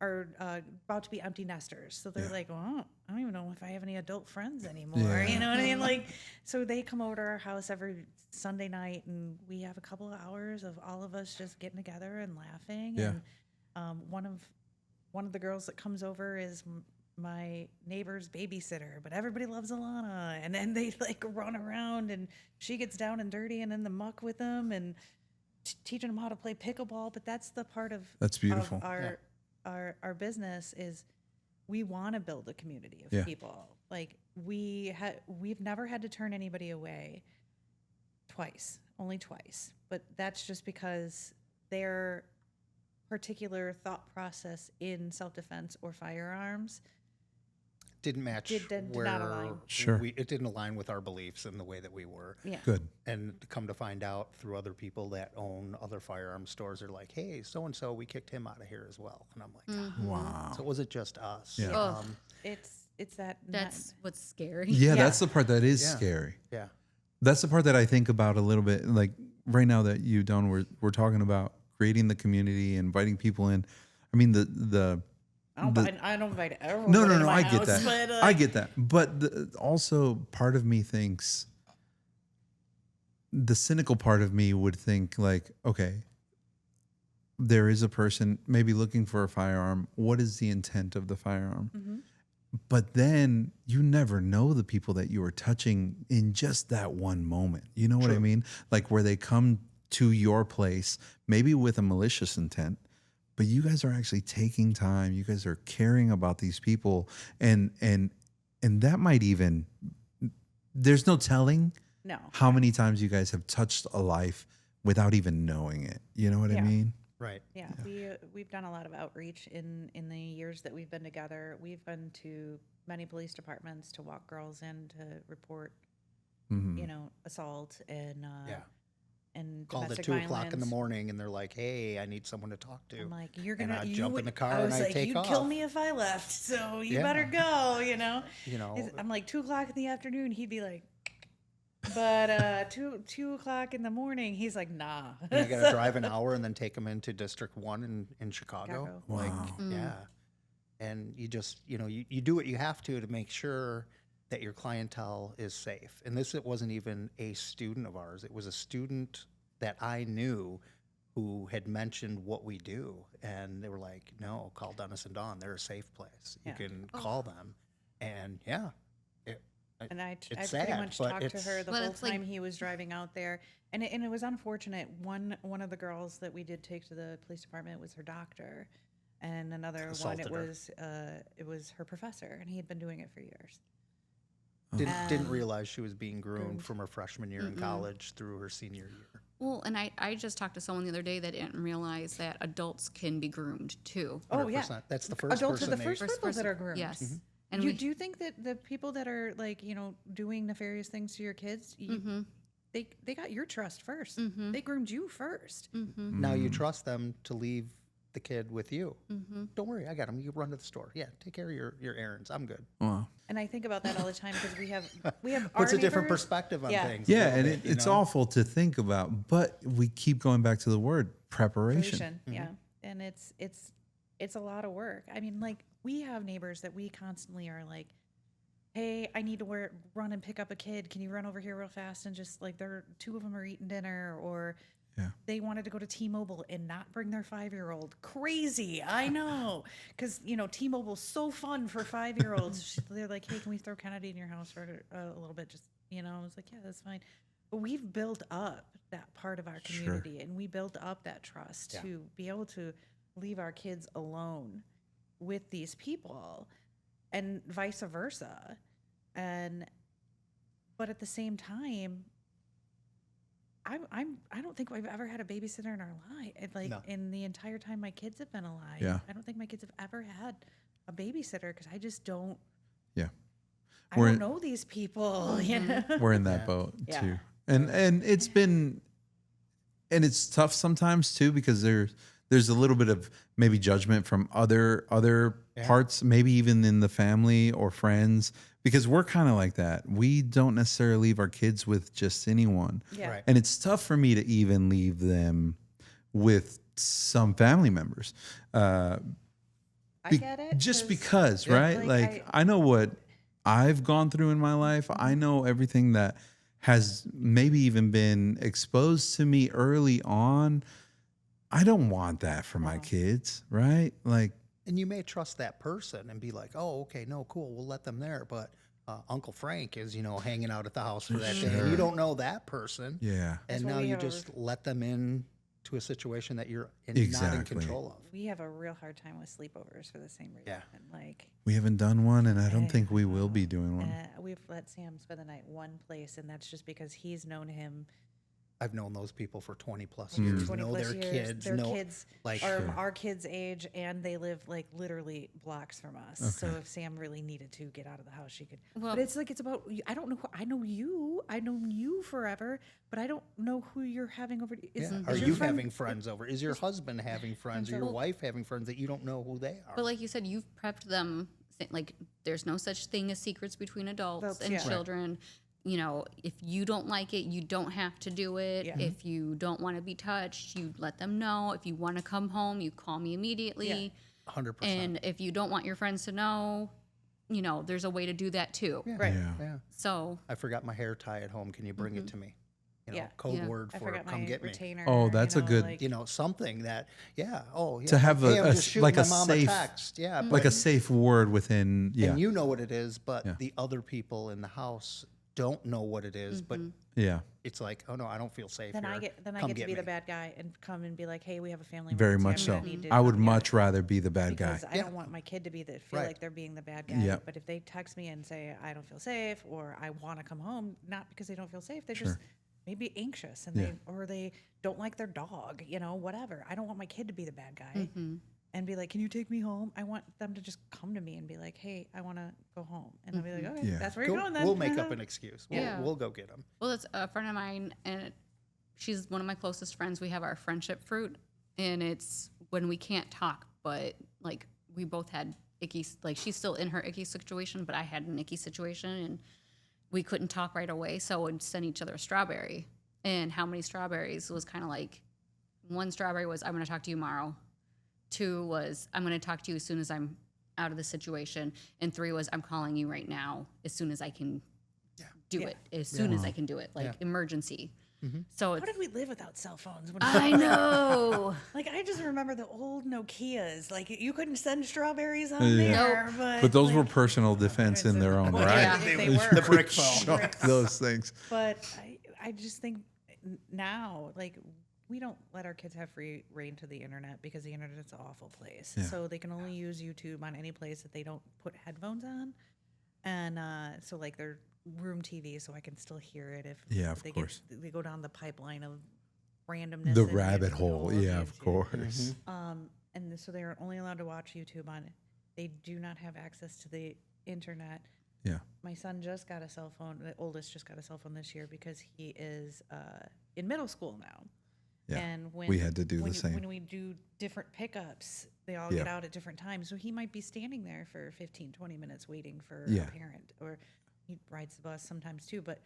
are about to be empty nesters. So they're like, well, I don't even know if I have any adult friends anymore. You know what I mean? So they come over to our house every Sunday night, and we have a couple of hours of all of us just getting together and laughing. And one of the girls that comes over is my neighbor's babysitter, but everybody loves Alana. And then they run around, and she gets down and dirty and in the muck with them, and teaching them how to play pickleball. But that's the part of that's beautiful. Of our business is we want to build a community of people. We've never had to turn anybody away only twice. But that's just because their particular thought process in self-defense or firearms didn't match did not align. It didn't align with our beliefs and the way that we were. Good. And come to find out through other people that own other firearm stores, are like, hey, so-and-so, we kicked him out of here as well. And I'm like, wow. So it wasn't just us. It's that. That's what's scary. That's the part that is scary. That's the part that I think about a little bit. Like right now that you, Don, we're talking about creating the community, inviting people in. I mean, I don't invite everyone. No. I get that. But, I get that. But also, part of me thinks, the cynical part of me would think okay, there is a person maybe looking for a firearm. What is the intent of the firearm? Mm-hmm. But then you never know the people that you are touching in just that one moment. You know what I mean? Where they come to your place, maybe with a malicious intent, but you guys are actually taking time. You guys are caring about these people, and that might even, there's no telling how many times you guys have touched a life without even knowing it. You know what I Yeah. mean? Right. Yeah, we've done a lot of outreach in the years that we've been together. We've been to many police departments to walk girls in to report, assault and Yeah. and Called at domestic 2:00 in the violence. morning, and they're like, "Hey, I need someone to talk to." I'm like, you're And gonna I you jump in would- the car I was and I like, take you'd off. kill me if I left, so you Yeah. better go. You know, I'm like 2:00 in the afternoon. He'd be like, but 2:00 in the morning, he's like, nah. and I got to drive an hour and then take them into District 1 in Chicago. Chicago. Like, Mm. yeah. And you just, you do what you have to make sure that your clientele is safe. And this, it wasn't even a student of ours. It was a student that I knew who had mentioned what we do. And they were like, no, call Dennis and Dawn. They're a safe place. You Yeah. can call them. And yeah, And I It's pretty sad, much but talked to it's- her the But whole it's like- time he was driving out there, and it was unfortunate. One of the girls that we did take to the police department was her doctor, and another Assaulted one her. it was her professor, and he had been doing it for years. didn't realize she was being groomed groomed. from her freshman year in college through her senior year. Well, and I just talked to someone the other day that didn't realize that adults can be groomed too. Oh yeah, 100%. That's the first adults are person the they- first people that are groomed. Yes. And Do we, you think that the people that are like doing nefarious things to your kids, they got your trust 1st. They groomed you 1st. Now you trust them to leave the kid with you. Don't worry, I got him. You run to the store. Yeah, take care of your errands. I'm good. Wow. And I think about that all the time because we have Puts our a different neighbors- perspective on Yeah. things. a Yeah, little and bit, it's awful to think about, but we keep going back to the word preparation. Preparation, yeah, and it's a lot of work. I mean, like we have neighbors that we constantly are like, "Hey, I need to run and pick up a kid. Can you run over here real fast?" And just like two of them are eating dinner, or Yeah. they wanted to go to T-Mobile and not bring their 5-year-old. Crazy, I know, because T-Mobile's so fun for 5-year-olds. They're like, "Hey, can we throw Kennedy in your house for a little bit?" Just I was like, "Yeah, that's fine." But we've built up that part of our community, and we built up that trust to be able to leave our kids alone with these people, and vice versa. But at the same time, I don't think I've ever had a babysitter in our life. Like No. in the entire time my kids have been alive. Yeah. I don't think my kids have ever had a babysitter because I just don't. Yeah. I We're don't in- know these people. You know. We're in that boat Yeah. too. And it's been, and it's tough sometimes too, because there's a little bit of maybe judgment from other parts, maybe even in the family or friends, because we're kind of like that. We don't necessarily leave our kids with just anyone. Yeah. Right. And it's tough for me to even leave them with some family members. I get it. Just 'cause- because, right? Like I know what I've gone through in my life. I know everything that has maybe even been exposed to me early on. I don't want that for my kids, right? Like, And you may trust that person and be like, oh, okay, no, cool, we'll let them there. But Uncle Frank is, hanging out at the house for that day. And you don't know that person. yeah. That's And why now we you have a- just let them in to a situation that you're not in Exactly. control of. We have a real hard time with sleepovers for the same reason. Yeah. Like, We haven't done one, and I don't think we will be doing one. we've let Sam spend the night one place, and that's just because he's known him I've known those people for 20 plus for years, 20 know plus their years. kids, Their know kids like are our kids' age, and they live like literally blocks from us. So if Sam really needed to get out of the house, she could. Well- but it's like it's about. I don't know. I know you. I know you forever, but I don't know who you're having over. Is, Yeah. is Are your you friend- having friends over? Is your husband having friends or your wife having friends that you don't know who they are? but like you said, you've prepped them. Like there's no such thing as secrets between adults Adults, and yeah. Right. children. If you don't like it, you don't have to do it. Yeah. If you don't want to be touched, you let them know. If you want to come home, you call me immediately. 100%. And if you don't want your friends to know, there's a way to do that too. Right. Yeah. yeah. So I forgot my hair tie at home. Can you bring it to me? Yeah. Code Yeah. word I for forgot come my get me. retainer. Oh, that's a good- Like, Something that, oh, yeah. To have hey, I'm a just shooting like my a mom safe- text. Yeah. Like but- a safe word within, yeah. And you know what it is, but Yeah. the other people in the house don't know what it is, but yeah. it's like, oh no, I don't feel safe then here. I get Come to get be the me. bad guy and come and be like, hey, we have a family. Very emergency. much I'm so. gonna need to I would come get much rather be the bad guy. because I don't want my kid to feel Right. like they're being the bad guy. Yep. But if they text me and say I don't feel safe or I want to come home, not because they don't feel safe, they're just maybe anxious and they don't like their dog, whatever. I don't want my kid to be the bad guy and be like, can you take me home? I want them to just come to me and be like, hey, I want to go home. And I'll be like, okay, that's where you're going then. We'll make up an excuse. We'll go get them. Well, it's a friend of mine, and she's one of my closest friends. We have our friendship fruit, and it's when we can't talk, but like we both had icky, like she's still in her icky situation, but I had an icky situation, and we couldn't talk right away, so we'd send each other a strawberry. And how many strawberries was kind of like, one strawberry was, I'm going to talk to you tomorrow. 2 was, I'm going to talk to you as soon as I'm out of the situation. And 3 was, I'm calling you right now as soon as I can do it. As soon as I can do it, like emergency. So How did we live without cell phones? I know. Like, I just remember the old Nokias. Like, you couldn't send strawberries on there. But those were personal defense in their own right. Yeah, they were. The brick phone. Those things. But I just think now, like, we don't let our kids have free reign to the internet because the internet's an awful place. So they can only use YouTube on any place that they don't put headphones on. And so, like, their room TV, so I can still hear it if of course. They go down the pipeline of randomness. The and rabbit hole. Yeah, of YouTube. course. And so they're only allowed to watch YouTube on it. They do not have access to the internet. Yeah. My son just got a cell phone. The oldest just got a cell phone this year because he is in middle school now. Yeah. And when we had to do the same. When we do different pickups, they all get out at different times. So he might be standing there for 15, 20 minutes waiting for a parent, or he rides the bus sometimes too. But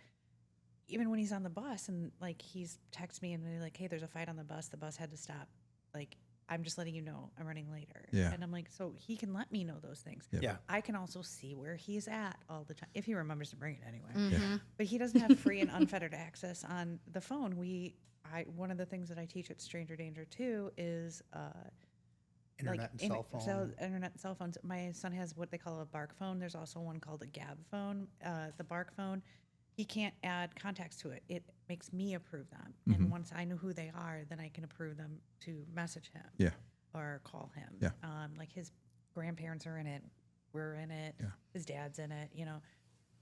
even when he's on the bus and like he's texts me and they're like, hey, there's a fight on the bus had to stop. Like, I'm just letting you know I'm running later. Yeah. And I'm like, so he can let me know those things. Yeah. I can also see where he's at all the time, if he remembers to bring it anyway. But he doesn't have free and unfettered access on the phone. One of the things that I teach at Stranger Danger too is Internet and cell phone. Internet and cell phones. My son has what they call a bark phone. There's also one called a gab phone. The bark phone, he can't add contacts to it. It makes me approve them. And once I know who they are, then I can approve them to message him or call him. Yeah. Like his grandparents are in it. We're in it. Yeah. His dad's in it,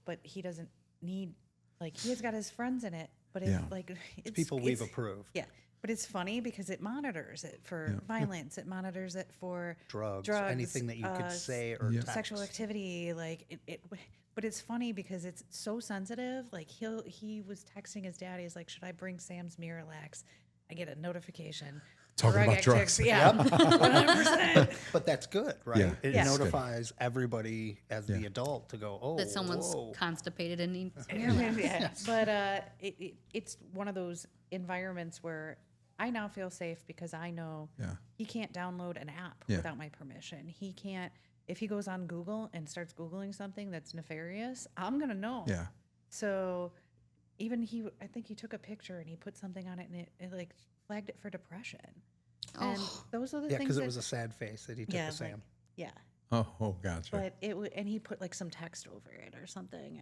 But he doesn't need, like, he has got his friends in it. But it's people we've approved. Yeah. But it's funny because it monitors it for violence. It monitors it for drugs, anything that you could say or text. Sexual activity. Like but it's funny because it's so sensitive. Like he was texting his dad. He's like, should I bring Sam's Miralax? I get a notification. Talking about drugs. Yeah. 100%. But that's good, right? Yeah. It Yeah. notifies everybody as the adult to go, oh, That someone's whoa. constipated and needs Yeah. But it's one of those environments where I now feel safe because I know he can't download an app without my permission. He can't, if he goes on Google and starts Googling something that's nefarious, I'm going to know. Yeah. So even I think he took a picture and he put something on it and it like flagged it for depression. And those are the things because that, it was a sad face that he took to Sam. Yeah. Oh, gotcha. But and he put like some text over it or something.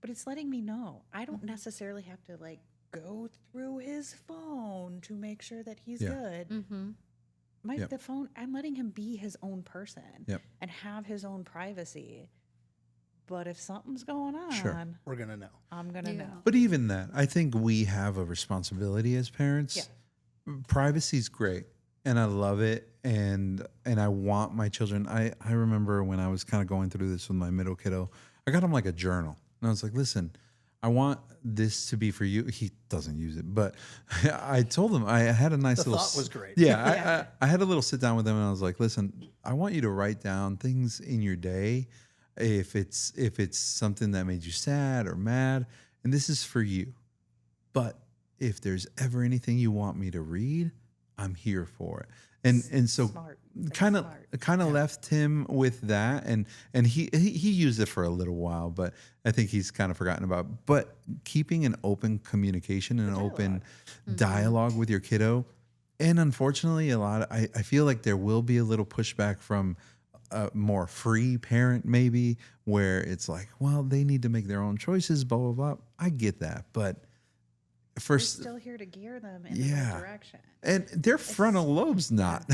But it's letting me know. I don't necessarily have to like go through his phone to make sure that he's good. The phone, I'm letting him be his own person and have his own privacy. But if something's going on, we're gonna know. I'm gonna know. But even that, I think we have a responsibility as parents. Yeah. Privacy's great, and I love it, and I want my children. I remember when I was kind of going through this with my middle kiddo, I got him like a journal, and I was like, "Listen, I want this to be for you." He doesn't use it, but I told him I had a nice The little. thought was great. Yeah, I had a little sit down with him, and I was like, "Listen, I want you to write down things in your day." If it's something that made you sad or mad, and this is for you. But if there's ever anything you want me to read, I'm here for it. And so kind of left him with that, and he used it for a little while, but I think he's kind of forgotten about it. But keeping an open communication and an open dialogue with your kiddo, and unfortunately I feel like there will be a little pushback from a more free parent, maybe, where it's like, well, they need to make their own choices, blah, blah, blah. I get that. But we're First, still here to gear them in the Yeah. right direction. and their frontal lobe's not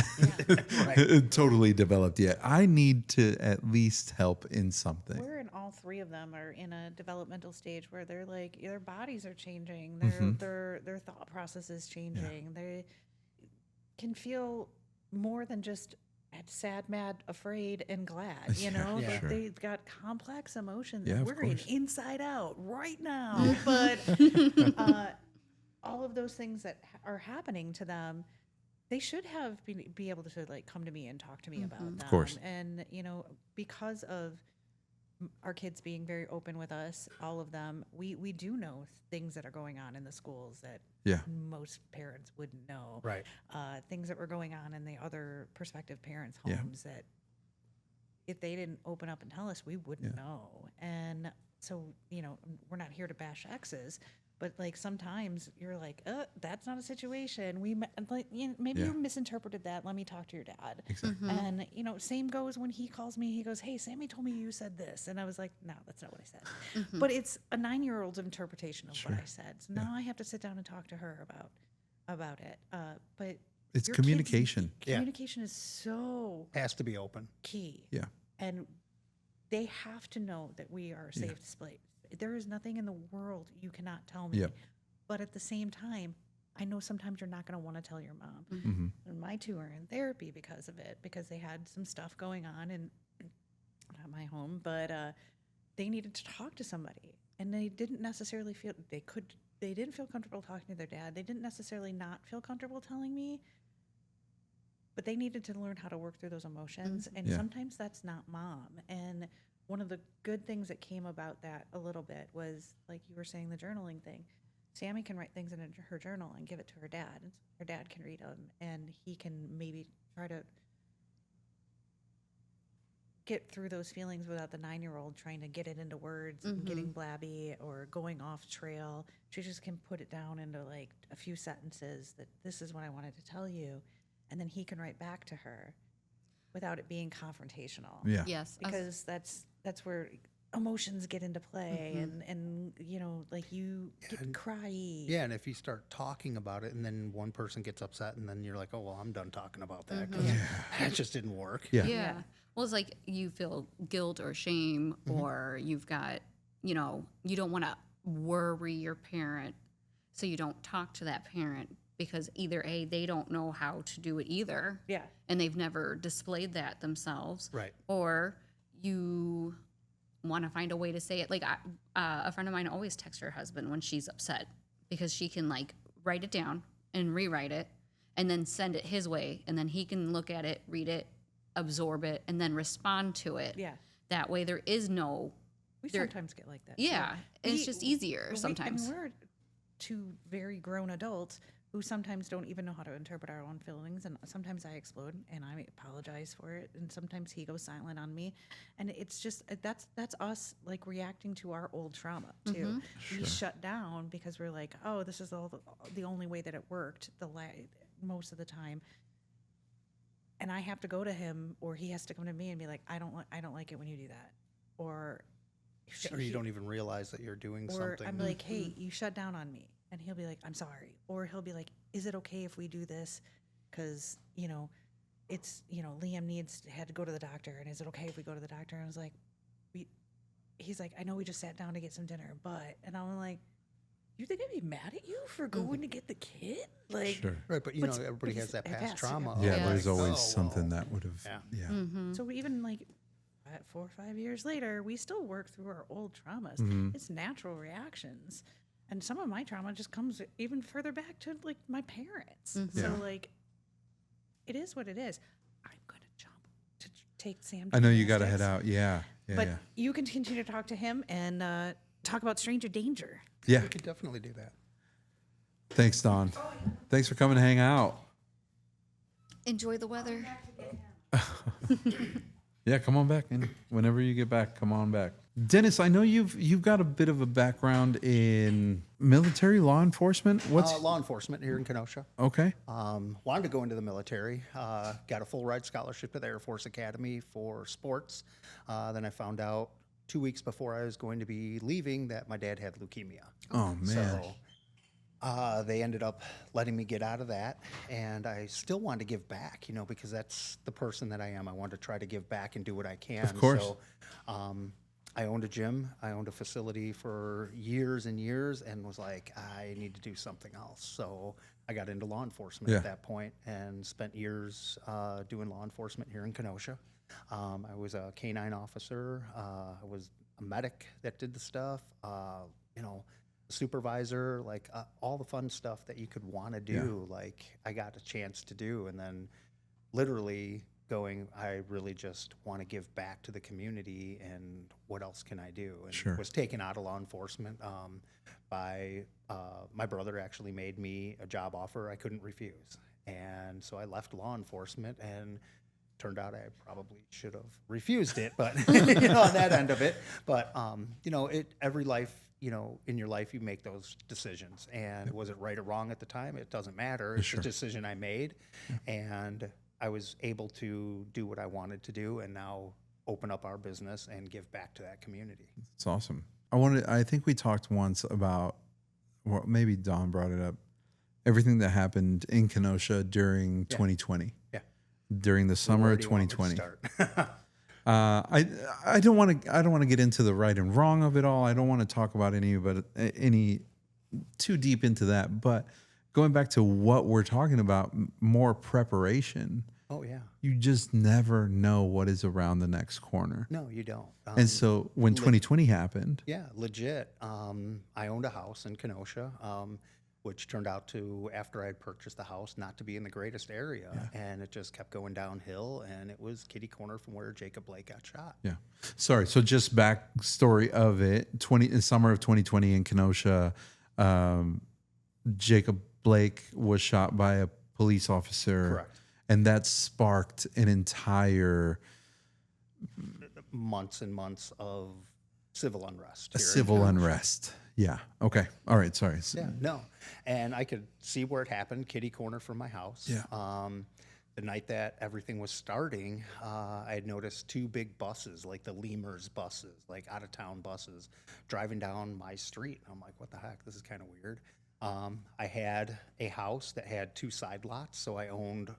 Yeah. totally developed yet. I need to at least help in something. We're in all three of them are in a developmental stage where they're like their bodies are changing, their thought process is changing. They can feel more than just sad, mad, afraid, and glad. You know, like sure. they've got complex emotions. Yeah, of We're in course. inside out right now, but all of those things that are happening to them, they should have be able to like come to me and talk to me about them. Of course. And you know, because of our kids being very open with us, all of them, we do know things that are going on in the schools that Yeah. most parents wouldn't know. Right. Things that were going on in the other prospective parents' Yeah. homes that if they didn't open up and tell us, we wouldn't know. And so, you know, we're not here to bash exes, but like sometimes you're like, that's not a situation. Maybe Yeah. you misinterpreted that. Let me talk to your dad. Exactly. And, you know, same goes when he calls me. He goes, hey, Sammy told me you said this. And I was like, no, that's not what I said. But it's a 9-year-old's interpretation of what I said. So now I have to sit down and talk to her about it. But It's your kids- communication. Yeah. Communication is so Has to be open. key. Yeah. And they have to know that we are a safe space. There is nothing in the world you cannot tell me. Yep. But at the same time, I know sometimes you're not going to want to tell your mom. Mm-hmm. And my two are in therapy because of it, because they had some stuff going on in not my home, but they needed to talk to somebody, and they didn't necessarily feel they didn't feel comfortable talking to their dad. They didn't necessarily not feel comfortable telling me, but they needed to learn how to work through those emotions. And Yeah. sometimes that's not mom. And one of the good things that came about that a little bit was, like you were saying, the journaling thing. Sammy can write things in her journal and give it to her dad. And her dad can read them, and he can maybe try to get through those feelings without the 9-year-old trying to get it into words and getting blabby or going off trail. She just can put it down into like a few sentences that this is what I wanted to tell you. And then he can write back to her without it being confrontational. Yeah. Yes. Because that's where emotions get into play, and you know, like you get cryy. Yeah, and if you start talking about it and then one person gets upset and then you're like, oh, well, I'm done talking about that because that just didn't work. Yeah. Yeah. Well, it's like you feel guilt or shame, or you've got, you know, you don't want to worry your parent, so you don't talk to that parent because either A, they don't know how to do it either. Yeah. And they've never displayed that themselves. Right. Or you want to find a way to say it. Like a friend of mine always texts her husband when she's upset because she can like write it down and rewrite it and then send it his way. And then he can look at it, read it, absorb it, and then respond to it. Yeah. That way there is no, We There- sometimes get like that. yeah, too. it's just easier sometimes. I mean, we're two very grown adults who sometimes don't even know how to interpret our own feelings, and sometimes I explode and I apologize for it, and sometimes he goes silent on me, and it's just that's us like reacting to our old trauma too. We shut down because we're like, oh, this is the only way that it worked most of the time. And I have to go to him, or he has to come to me and be like, I don't like it when you do that, or You don't even realize that you're doing or something. I'm like, hey, you shut down on me, and he'll be like, I'm sorry, or he'll be like, is it okay if we do this, because it's Liam had to go to the doctor, and is it okay if we go to the doctor? And I was like, he's like, I know we just sat down to get some dinner, and I'm like, you think I'd be mad at you for going to get the kid? Like, Sure. Right, but But everybody has that past trauma. Yeah, Yeah. there's always Oh, something well. that would have. Yeah. Yeah. So even like 4 or 5 years later, we still work through our old traumas. It's natural reactions. And some of my trauma just comes even further back to like my parents. So Yeah. like, it is what it is. I'm going to jump to take Sam. I know you got to gymnastics, head out. Yeah. Yeah. But yeah. you can continue to talk to him and talk about stranger danger. Yeah. We could definitely do that. Thanks, Don. Thanks for coming to hang out. Enjoy the weather. Yeah, come on back, and whenever you get back, come on back. Dennis, I know you've got a bit of a background in military law enforcement. What's Law enforcement here in Kenosha. okay? Wanted to go into the military. Got a full ride scholarship at the Air Force Academy for sports. Then I found out 2 weeks before I was going to be leaving that my dad had leukemia. Oh man, So They ended up letting me get out of that, and I still wanted to give back, because that's the person that I am. I want to try to give back and do what I can. Of course. So, I owned a gym. I owned a facility for years and years, and was like, I need to do something else. So I got into law enforcement Yeah. at that point, and spent years doing law enforcement here in Kenosha. I was a K-9 officer. I was a medic that did the stuff. Supervisor, like all the fun stuff that you could want to do, like I got a chance to do. And then literally going, I really just want to give back to the community, and what else can I do? And Sure. was taken out of law enforcement by my brother actually made me a job offer I couldn't refuse. And so I left law enforcement, and turned out I probably should have refused it, but on that end of it. But every life, in your life, you make those decisions. And was it right or wrong at the time? It doesn't matter. It's Sure. a decision I made, and I was able to do what I wanted to do, and now open up our business and give back to that community. It's awesome. I think we talked once about, well, maybe Don brought it up, everything that happened in Kenosha during 2020. Yeah. During the summer Where of do you want me to 2020. start? I don't want to get into the right and wrong of it all. I don't want to talk about any too deep into that. But going back to what we're talking about, more preparation. Oh yeah. You just never know what is around the next corner. No, you don't. And so when 2020 happened, Yeah, legit. I owned a house in Kenosha, which turned out to, after I had purchased the house, not to be in the greatest area. And it just kept going downhill, and it was kitty corner from where Jacob Blake got shot. yeah. Sorry. So just backstory of it: in summer of 2020 in Kenosha, Jacob Blake was shot by a police officer. Correct. And that sparked an entire Months and months of civil unrest. here in civil Kenosha. unrest. Yeah. Okay. All right. Sorry. Yeah, no. And I could see where it happened, kitty corner from my house. Yeah. The night that everything was starting, I had noticed two big buses, like the Lemurs buses, like out-of-town buses, driving down my street. I'm like, what the heck? This is kind of weird. I had a house that had two side lots, so I owned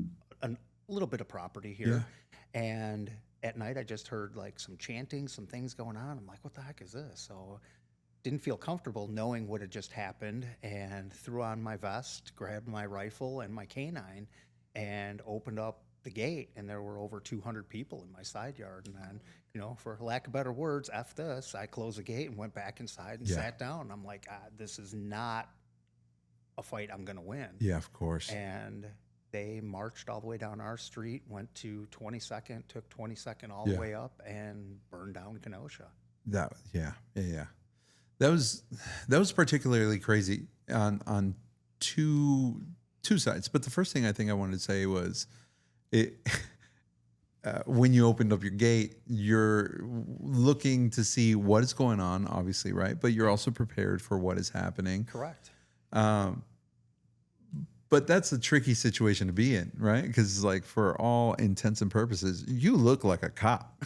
a little bit of property here. And at night, I just heard like some chanting, some things going on. I'm like, what the heck is this? So didn't feel comfortable knowing what had just happened, and threw on my vest, grabbed my rifle and my K-9, and opened up the gate, and there were over 200 people in my side yard. And then, for lack of better words, F this, I closed the gate and went back inside and sat down. I'm like, this is not a fight I'm going to win. Yeah, of course. And they marched all the way down our street, went to 22nd, took 22nd all the way up, and burned down Kenosha. Yeah. That was particularly crazy on two sides. But the first thing I think I wanted to say was, when you opened up your gate, you're looking to see what is going on, obviously, right? But you're also prepared for what is happening. Correct. But that's a tricky situation to be in, right? Because, like, for all intents and purposes, you look like a cop.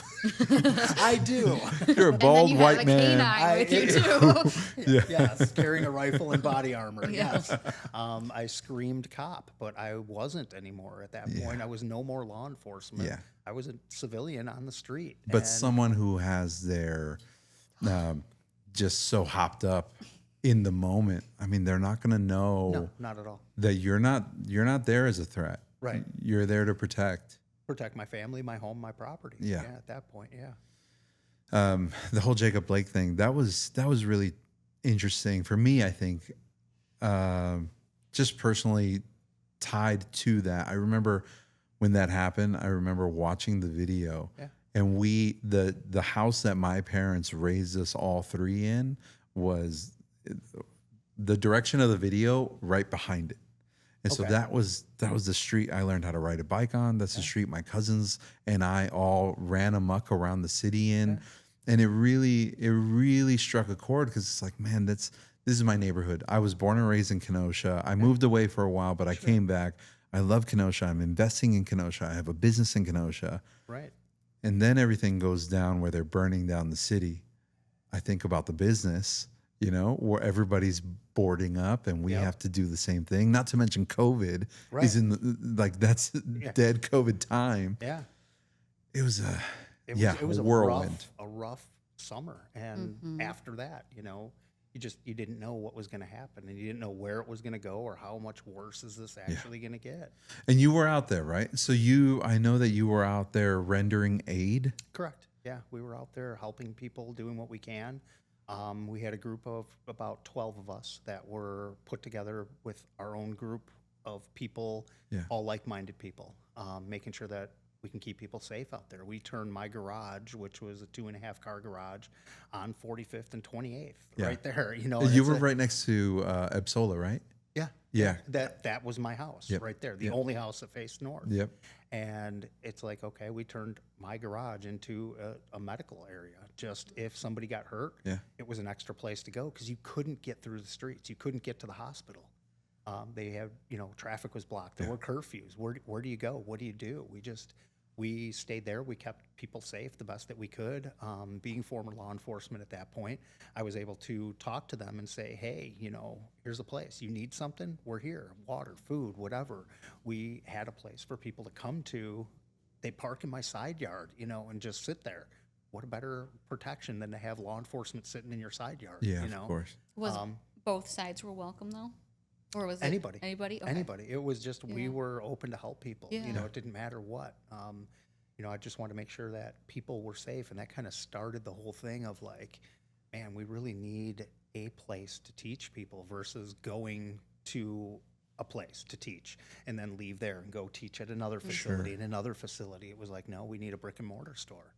I do. You're a And then bald you white have a man. canine with you too. Yes, carrying a rifle and body armor. Yeah. Yes. I screamed cop, but I wasn't anymore at that point. I was no more law enforcement. Yeah. I was a civilian on the street. But And someone who has their just so hopped up in the moment, I mean, they're not going to know no, not at all. that you're not there as a threat. Right. You're there to protect. Protect my family, my home, my property. Yeah. At that point, yeah. The whole Jacob Blake thing, that was really interesting for me. I think, just personally tied to that. I remember when that happened. I remember watching the video, and the house that my parents raised us all three in was the direction of the video right behind it. And so that was the street I learned how to ride a bike on. That's the street my cousins and I all ran amok around the city in. And it really struck a chord, because it's like, man, this is my neighborhood. I was born and raised in Kenosha. I moved away for a while, but I came back. I love Kenosha. I'm investing in Kenosha. I have a business in Kenosha. Right. And then everything goes down where they're burning down the city. I think about the business. you know, where everybody's boarding up and we Yep. have to do the same thing. Not to mention COVID Right. is in the, like that's dead COVID time. Yeah. It was a It was whirlwind. a rough summer. And after that, you know, you didn't know what was going to happen, and you didn't know where it was going to go or how much worse is this actually going to get. And you were out there, right? So I know that you were out there rendering aid. Correct. Yeah, we were out there helping people, doing what we can. We had a group of about 12 of us that were put together with our own group of people, all like-minded people, making sure that we can keep people safe out there. We turned my garage, which was a 2.5-car garage, on 45th and 28th, right there. You know, You were right next to Ebsola, right? Yeah. Yeah. That was my house right there, the only house that faced north. Yep. And it's like, okay, we turned my garage into a medical area. Just if somebody got hurt, it was an extra place to go because you couldn't get through the streets. You couldn't get to the hospital. They had, you know, traffic was blocked. There were curfews. Where do you go? What do you do? We stayed there. We kept people safe the best that we could. Being former law enforcement at that point, I was able to talk to them and say, hey, you know, here's a place. You need something? We're here. Water, food, whatever. We had a place for people to come to. They park in my side yard, you know, and just sit there. What a better protection than to have law enforcement sitting in your side yard, Yeah, you know? of course. Was both sides were welcome though, or was it Anybody. Anybody? Okay. Anybody. It was just we were open to help people. Yeah. You know, it didn't matter what. You know, I just wanted to make sure that people were safe, and that kind of started the whole thing of like, man, we really need a place to teach people versus going to a place to teach and then leave there and go teach at another facility and another facility. It was like, no, we need a brick and mortar store.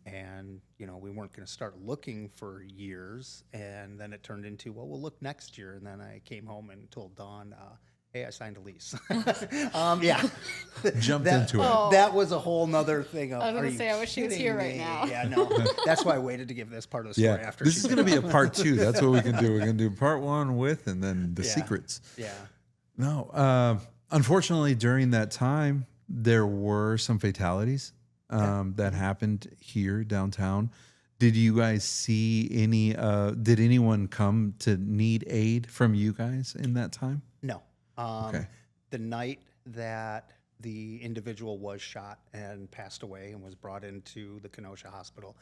And, you know, we weren't going to start looking for years. And then it turned into, well, we'll look next year. And then I came home and told Dawn, hey, I signed a lease. Jumped into it. That was a whole nother thing. I was gonna say, I wish she was here right now. Yeah, no. That's why I waited to give this part of the story after. This she is said going to be a that. part 2. That's what we can do. We're going to do part 1 with, and then the secrets. Yeah. No, unfortunately, during that time, there were some fatalities that happened here downtown. Did you guys see any? Did anyone come to need aid from you guys in that time? No. Okay. The night that the individual was shot and passed away and was brought into the Kenosha Hospital,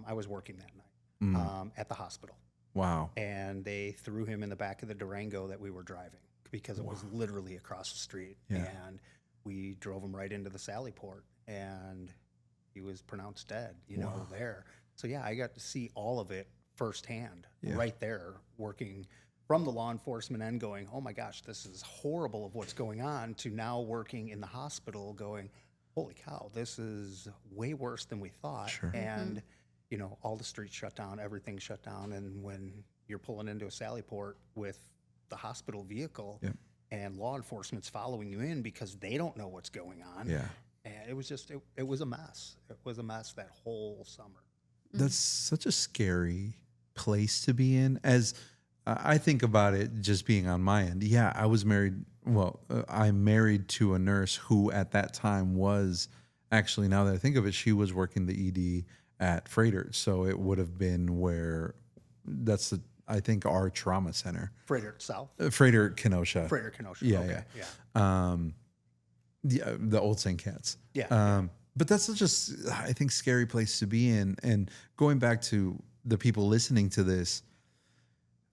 I was working that night at the hospital. Wow. And they threw him in the back of the Durango that we were driving because it was literally across the street. Yeah. And we drove him right into the Sally Port, and he was pronounced dead, you know, there. So, yeah, I got to see all of it firsthand right there, working from the law enforcement end going, oh, my gosh, this is horrible of what's going on, to now working in the hospital going, holy cow, this is way worse than we thought. Sure. And, you know, all the streets shut down, everything shut down. And when you're pulling into a Sally Port with the hospital vehicle and law enforcement's following you in because they don't know what's going on. Yeah. And it was just, it was a mess. It was a mess that whole summer. That's such a scary place to be in. As I think about it, just being on my end. Yeah, I was married. Well, I'm married to a nurse who at that time was actually, now that I think of it, she was working the ED at Freighter. So it would have been where that's the, I think, our trauma center. Freighter South? Freighter Kenosha. Freighter Kenosha. Yeah, okay. Yeah, the old St. Cat's. Yeah. But that's such a, I think, scary place to be in. And going back to the people listening to this,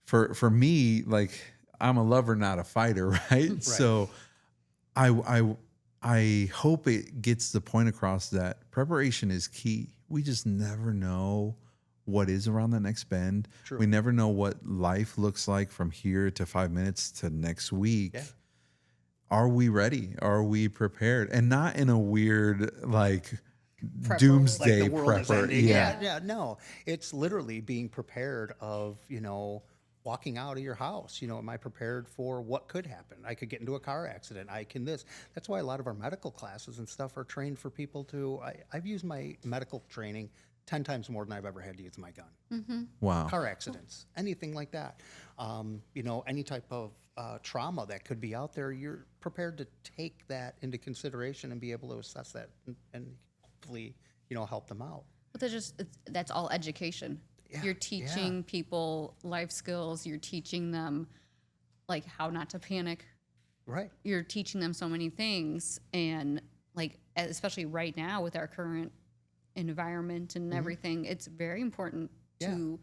for me, like, I'm a lover, not a fighter, right? So I hope it gets the point across that preparation is key. We just never know what is around the next bend. True. We never know what life looks like from here to 5 minutes to next week. Yeah. Are we ready? Are we prepared? And not in a weird, like, Prepper. doomsday Like the world is prepper. ending. Yeah. Yeah, no. It's literally being prepared of, you know, walking out of your house. You know, am I prepared for what could happen? I could get into a car accident. I can this. That's why a lot of our medical classes and stuff are trained for people to, I've used my medical training 10 times more than I've ever had to use my gun. Wow. Car accidents, anything like that. You know, any type of trauma that could be out there, you're prepared to take that into consideration and be able to assess that and hopefully, you know, help them out. But that's all education. You're teaching people life skills. You're teaching them like how not to panic. Right. You're teaching them so many things, and like especially right now with our current environment and everything, it's very important to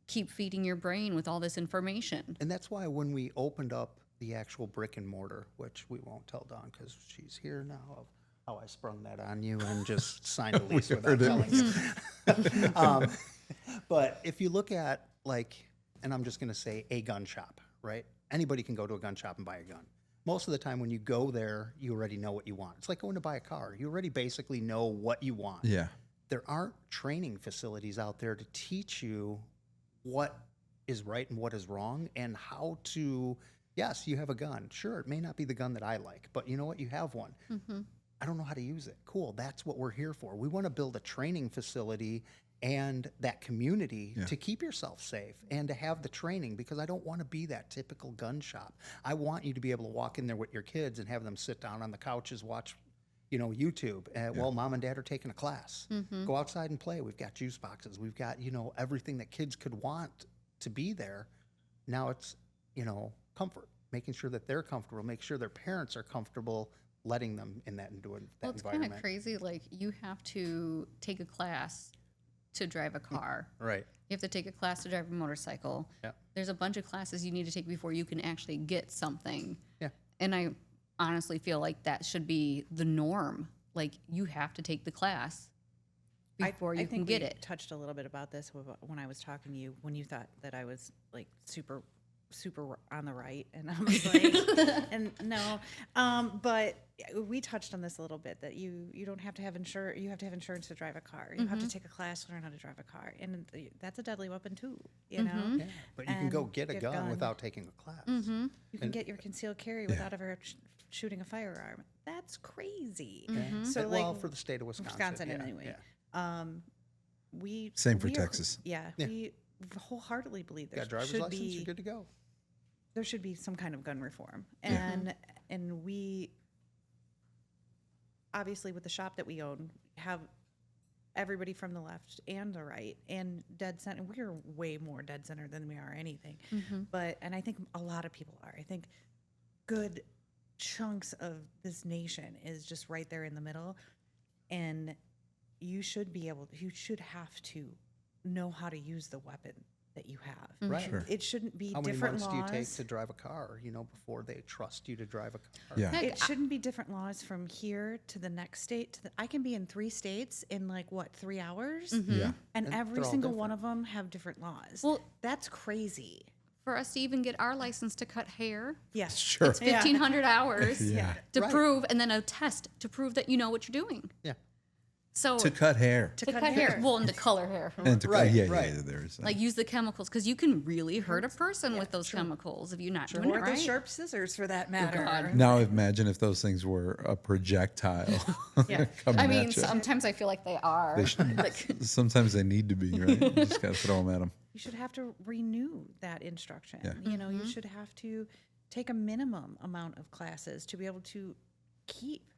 keep feeding your brain with all this information. And that's why when we opened up the actual brick and mortar, which we won't tell Dawn because she's here now, of how I sprung that on you and just signed a lease without telling you. But if you look at like, and I'm just going to say a gun shop, right? Anybody can go to a gun shop and buy a gun. Most of the time when you go there, you already know what you want. It's like going to buy a car. You already basically know what you want. Yeah. There aren't training facilities out there to teach you what is right and what is wrong and how to, yes, you have a gun. Sure, it may not be the gun that I like, but you know what? You have one. I don't know how to use it. Cool. That's what we're here for. We want to build a training facility and that community to keep yourself safe and to have the training, because I don't want to be that typical gun shop. I want you to be able to walk in there with your kids and have them sit down on the couches, watch, YouTube. Well, mom and dad are taking a class. Go outside and play. We've got juice boxes. We've got, everything that kids could want to be there. Now it's, comfort, making sure that they're comfortable, make sure their parents are comfortable letting them in that environment. It's kind of crazy. Like you have to take a class to drive a car. Right. You have to take a class to drive a motorcycle. Yeah. There's a bunch of classes you need to take before you can actually get something. Yeah. And I honestly feel like that should be the norm. Like you have to take the class before you can get we it. Touched a little bit about this when I was talking to you, when you thought that I was like super on the right, and I was like, and no, but we touched on this a little bit, that you don't have to have insurance. You have to have insurance to drive a car. You have to take a class to learn how to drive a car, and that's a deadly weapon too. You know. Yeah. But you can go get a gun without taking a class. You can get your concealed carry without ever shooting a firearm. That's crazy. So Well, for the state of Wisconsin. Anyway. Yeah. Same for we are- Texas. We wholheartedly believe there Got a driver's should license, be you're good to go. there should be some kind of gun reform, and we obviously, with the shop that we own, have everybody from the left and the right and dead center. We're way more dead center than we are anything, and I think a lot of people are. I think good chunks of this nation is just right there in the middle, and you should have to know how to use the weapon that you have. Right. Sure. It shouldn't be How many different months laws. do you take to drive a car, before they trust you to drive a car? Yeah. Heck, It shouldn't be different laws from here to the next state. I can be in 3 states in 3 hours? Yeah. And And every they're all single one of them have different laws. Well- that's crazy. For us to even get our license to cut hair, Yes. Sure. it's 1,500 hours Yeah. to Right. prove, and then a test to prove that you know what you're doing. Yeah. So To cut hair. to cut hair, well, and to color hair. And to Right, yeah, right. yeah, there's Like use the chemicals, because you can really hurt a person with those chemicals if you're not doing it Or right. the sharp scissors, for that matter. God. now imagine if those things were a projectile. Yeah. coming I mean, at you. sometimes I feel like they are. They should- Sometimes they need to be, right? You just gotta throw them at them. You should have to renew that instruction. Yeah. You should have to take a minimum amount of classes to be able to keep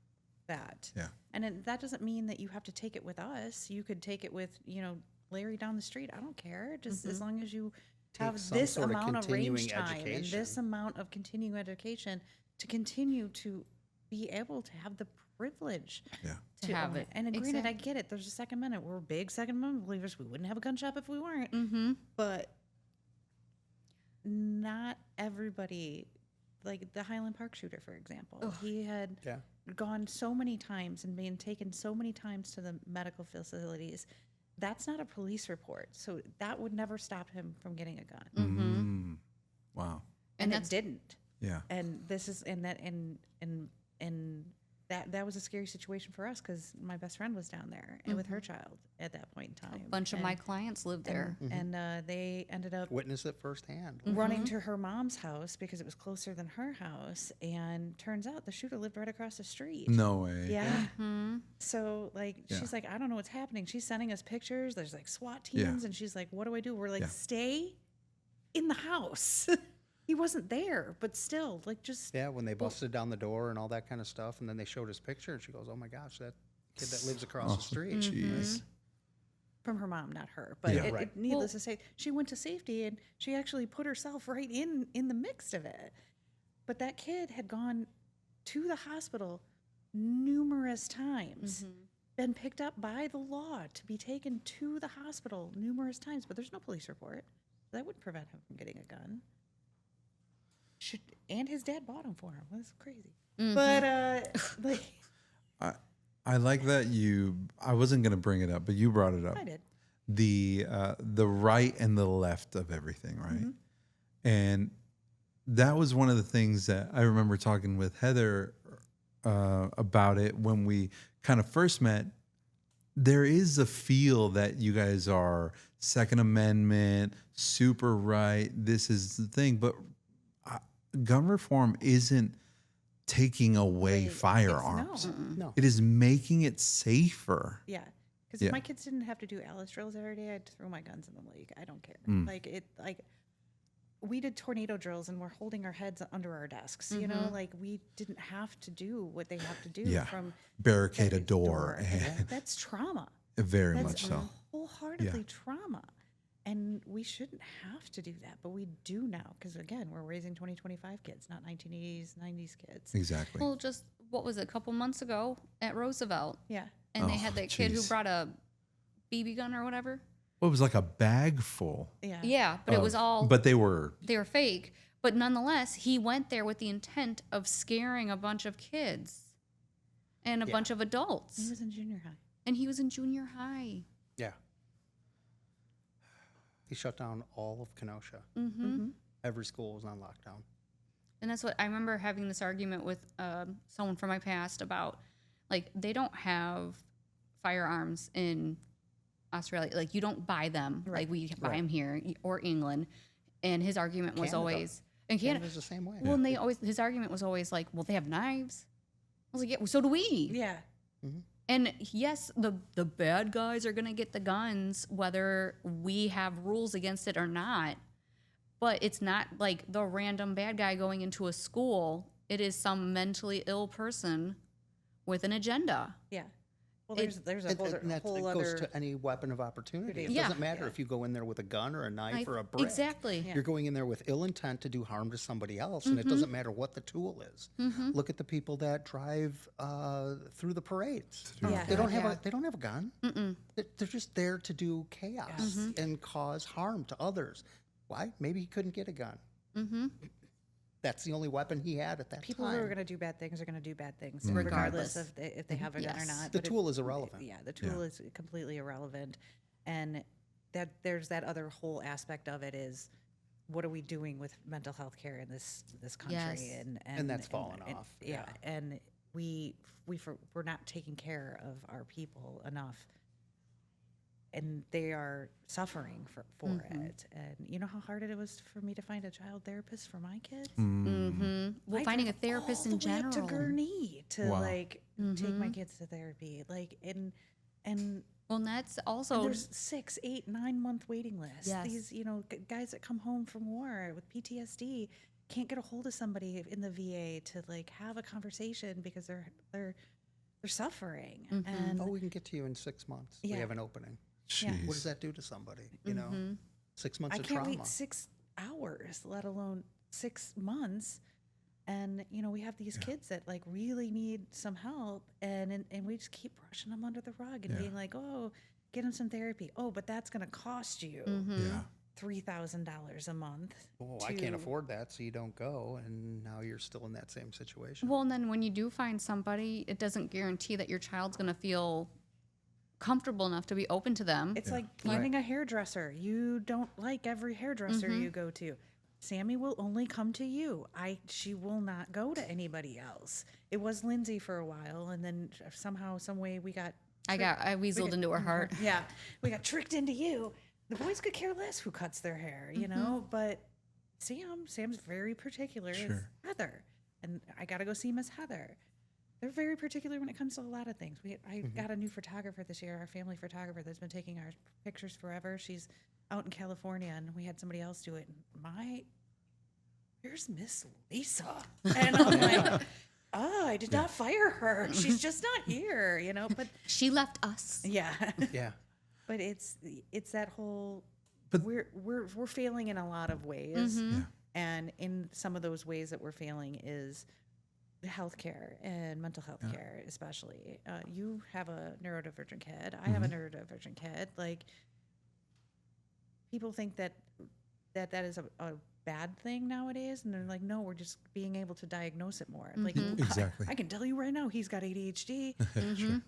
that. Yeah. And that doesn't mean that you have to take it with us. You could take it with, Larry down the street. I don't care. Just as long as you have some this sort of amount of continuing range time and education. this amount of continuing education to continue to be able to have the privilege Yeah. To have own it. And granted, I Exact- get it. There's a Second Amendment. We're big Second Amendment believers. We wouldn't have a gun shop if we weren't. But not everybody, like the Highland Park shooter, for example, he had Yeah. gone so many times and been taken so many times to the medical facilities. That's not a police report, so that would never stop him from getting a gun, Wow. and it that's- didn't. Yeah. And this is and that was a scary situation for us, because my best friend was down there and with her child at that point in time. A bunch of my clients live there. and they ended up Witness it firsthand. running to her mom's house because it was closer than her house, and turns out the shooter lived right across the street. No way. Yeah. Mm-hmm. So she's like, I don't know what's happening. She's sending us pictures. There's SWAT teams, and she's like, what do I do? We're like, Yeah. stay in the house. He wasn't there, but still, just Yeah, when they busted down the door and all that kind of stuff, and then they showed his picture, and she goes, "Oh my gosh, that kid that lives across the street." Jeez. from her mom, not her. But Yeah. Right. needless to say, she went to safety and she actually put herself right in the mix of it. But that kid had gone to the hospital numerous times, been picked up by the law to be taken to the hospital numerous times, but there's no police report. That wouldn't prevent him from getting a gun. And his dad bought him for him. That's crazy. But like, I like that I wasn't going to bring it up, but you brought it up. I did. The right and the left of everything, right? And that was one of the things that I remember talking with Heather about it when we kind of first met. There is a feel that you guys are Second Amendment, super right. This is the thing, but gun reform isn't taking away firearms. No. It is making it safer. Yeah. Because Yeah. if my kids didn't have to do Alice drills every day, I'd throw my guns in the lake. I don't care. Like we did tornado drills and we're holding our heads under our desks. You know, like we didn't have to do what they have to do Yeah. from Barricade a door. And That's trauma. very That's much so. wholeheartedly trauma. And we shouldn't have to do that, but we do now. Because again, we're raising 2025 kids, not 1980s, 90s kids. Exactly. Well, just what was it, a couple months ago at Roosevelt, Yeah. and they had that kid who jeez. brought a BB gun or whatever. Well, it was like a bag full. Yeah. Yeah, but it was all But they were they were fake. But nonetheless, he went there with the intent of scaring a bunch of kids and a bunch of He adults. was in junior high. And he was in junior high. Yeah. He shut down all of Kenosha. Mm-hmm. Every school was on lockdown. And that's what I remember having this argument with someone from my past about, like, they don't have firearms in Australia. Like, you don't buy them. Like, we buy them here or England. And his argument was Canada. always, and Canada, Canada's the same way. well, and they always, his argument was always like, well, they have knives. I was like, yeah, well, so do we. Yeah. And yes, the bad guys are going to get the guns, whether we have rules against it or not. But it's not like the random bad guy going into a school. It is some mentally ill person with an agenda. Yeah. Well, there's a And whole, that whole it other. goes to any weapon of opportunity. It Yeah. doesn't matter if you go in there with a gun or a knife or a brick. Exactly. Yeah. You're going in there with ill intent to do harm to somebody else, and it doesn't matter what the tool is. Look at the people that drive through the parades. Yeah. They don't have Yeah. a gun. They're just there to do chaos and cause harm to others. Why? Maybe he couldn't get a gun. That's the only weapon he had at that People time. who are going to do bad things are going to do bad things, Regardless. regardless of if they have a gun or Yes. not. The But tool is irrelevant. Yeah, the tool is completely irrelevant, and that there's that other whole aspect of it is, what are we doing with mental health care in this country? Yes. And that's fallen off, Yeah, yeah. and we're not taking care of our people enough. And they are suffering for it. And you know how hard it was for me to find a child therapist for my kids? Mm-hmm. Well, I finding a drove therapist all in the way up general. to Gurnee to Wow. take my kids to therapy. Like, and Well, and that's also there's 6, 8, 9 month waiting lists. Yes. These, guys that come home from war with PTSD can't get a hold of somebody in the VA to like have a conversation because they're suffering. And Oh, we can get to you in 6 months. We Yeah. have an opening. Jeez. What does that do to somebody? You know, 6 months I of can't trauma. wait 6 hours, let alone 6 months. And we have these kids that like really need some help, and we just keep brushing them under the rug and being like, "Oh, get them some therapy." Oh, but that's going to cost you Yeah. $3,000 a month. Oh, I can't afford that, so you don't go, and now you're still in that same situation. well, and then when you do find somebody, it doesn't guarantee that your child's going to feel comfortable enough to be open to them. It's like finding a hairdresser. You don't like every hairdresser you go to. Sammy will only come to you. She will not go to anybody else. It was Lindsay for a while, and then somehow, some way, we got. I weaseled into her heart. Yeah, we got tricked into you. The boys could care less who cuts their hair, but Sam's very particular. It's Heather, and I got to go see Miss Heather. They're very particular when it comes to a lot of things. I got a new photographer this year, our family photographer that's been taking our pictures forever. She's out in California, and we had somebody else do it. Here's Miss Lisa, and I'm like, I did not fire her. She's just not here, But She left us. yeah, Yeah. But it's that whole. But- we're failing in a lot of ways, Mm-hmm. Yeah. and in some of those ways that we're failing is healthcare and mental health care, especially. You have a neurodivergent kid. I have a neurodivergent kid. Like, people think that is a bad thing nowadays, and they're like, no, we're just being able to diagnose it more. Like, Exactly. I can tell you right now, he's got ADHD.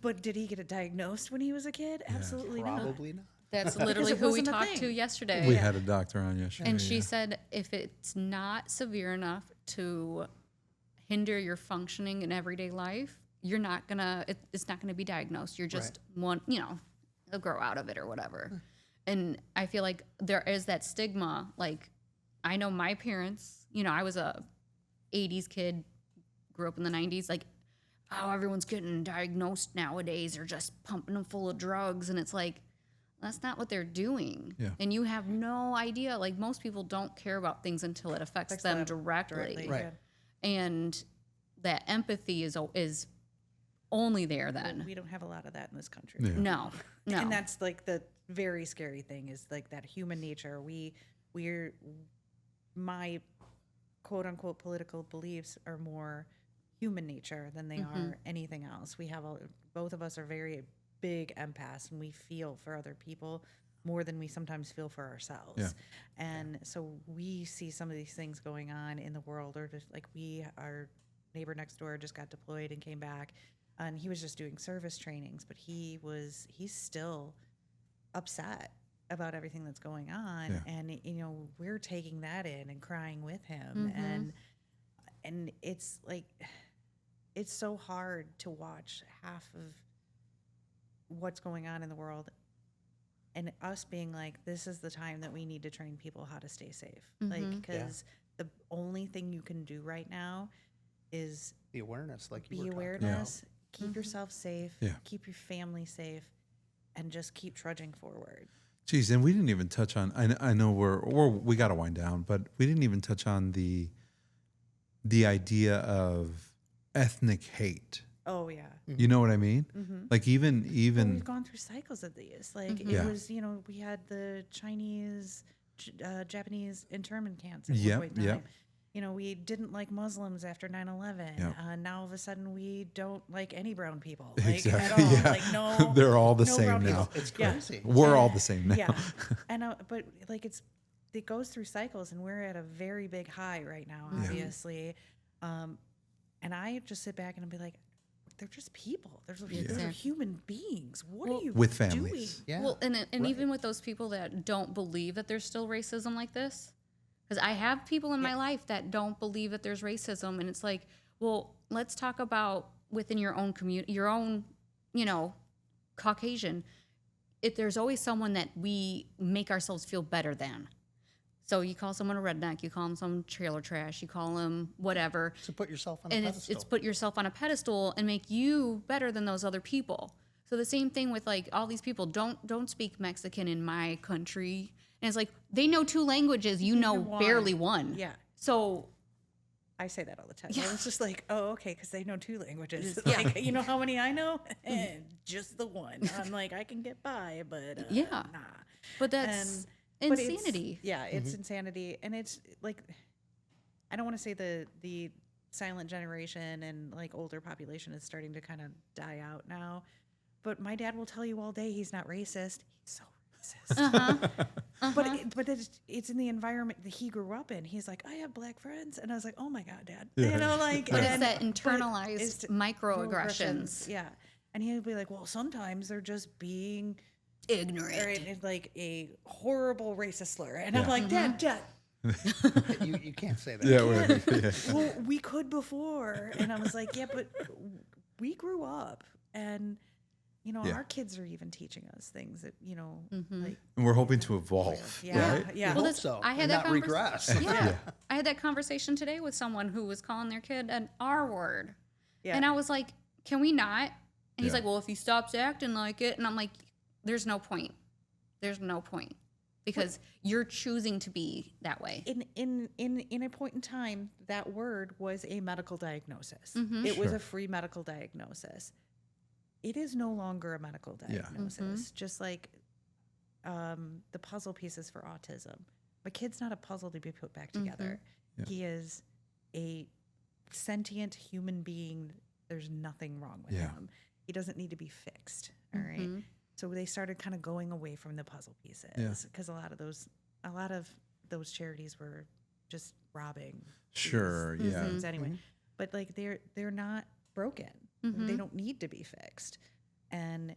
But did he get it diagnosed when he was a kid? Absolutely not. Probably not. That's literally it who we wasn't a talked thing. to yesterday. We had a doctor on yesterday. And she said if it's not severe enough to hinder your functioning in everyday life, you're not gonna. It's not gonna be diagnosed. You're just one. They'll grow out of it or whatever. And I feel like there is that stigma. Like, I know my parents. I was a '80s kid, grew up in the '90s. Like, oh, everyone's getting diagnosed nowadays. They're just pumping them full of drugs, and it's like, that's not what they're doing. Yeah. And you have no idea. Like, most people don't care about things until it affects them directly. Right. yeah. And that empathy is only there then. We don't have a lot of that in this country. Yeah. No. And that's like the very scary thing is like that human nature. We're my quote unquote political beliefs are more human nature than they are anything else. We have both of us are very big empaths, and we feel for other people more than we sometimes feel for ourselves. Yeah. And so we see some of these things going on in the world, or just like our neighbor next door just got deployed and came back, and he was just doing service trainings, but he's still upset about everything that's going on. Yeah. And we're taking that in and crying with him. And it's like, it's so hard to watch half of what's going on in the world and us being like, this is the time that we need to train people how to stay safe. Like, because the only thing you can do right now is The awareness, like you be were talking awareness, keep yourself safe, Yeah. keep your family safe, and just keep trudging forward. Geez, and we didn't even touch on. I know we got to wind down, but we didn't even touch on the idea of ethnic hate. Oh yeah. You know what I mean? Like even Well, we've gone through cycles of these. Like it Yeah. was, we had the Chinese, Japanese internment camps at Yep, one point in yep. time. We didn't like Muslims after 9/11. Yep. Now all of a sudden we don't like any brown people, like Exactly, at all. yeah. Like no, They're all the no same brown now. people. It's Yeah. crazy. We're all the same now. Yeah, and but like it goes through cycles, and we're at a very big high right now, obviously. And I just sit back and I'll be like, they're just people. Those are human beings. What are you With doing? families. Yeah. Well, and even with those people that don't believe that there's still racism like this, because I have people in my life that don't believe that there's racism, and it's like, well, let's talk about within your own community, your own, Caucasian. There's always someone that we make ourselves feel better than. So you call someone a redneck, you call them some trailer trash, you call them whatever. So put yourself on a And pedestal. it's put yourself on a pedestal and make you better than those other people. So the same thing with like all these people don't speak Mexican in my country. And it's like they know 2 languages, you know one. barely one. Yeah. So I say that all the time. I was just like, oh, okay, because they know 2 languages. Like, you know how many I know? Just the one. I'm like, I can get by, but nah. but that's But it's- insanity. It's insanity, and it's like, I don't want to say the silent generation and like older population is starting to kind of die out now, but my dad will tell you all day he's not racist. He's so racist. But it's in the environment that he grew up in. He's like, I have black friends, and I was like, oh my god, Dad. Like, But it's and- that but internalized it's microaggressions. Yeah, and he'll be like, well, sometimes they're just being Ignorant. or it's like a horrible racist slur, and I'm like, Dad, you can't say that. Yeah, whatever. Yeah. well, we could before, and I was like, yeah, but we grew up, and Yeah. our kids are even teaching us things that like And we're hoping to evolve. yeah, Right? yeah. Hope that's- so. I had and that not regress. Yeah. I had that conversation today with someone who was calling their kid an R word. Yeah. And I was like, can we not? And he's Yeah. like, well, if he stops acting like it. And I'm like, there's no point. There's no point. Because you're choosing to be that way. in a point in time, that word was a medical diagnosis. Mm-hmm. It was a free medical diagnosis. It is no longer a medical diagnosis. Just like the puzzle pieces for autism. My kid's not a puzzle to be put back together. He is a sentient human being. There's nothing wrong with him. He doesn't need to be fixed. All right. So they started kind of going away from the puzzle pieces because a lot of those charities were just robbing. Sure. these Yeah. things anyway. But like they're not broken. They don't need to be fixed. And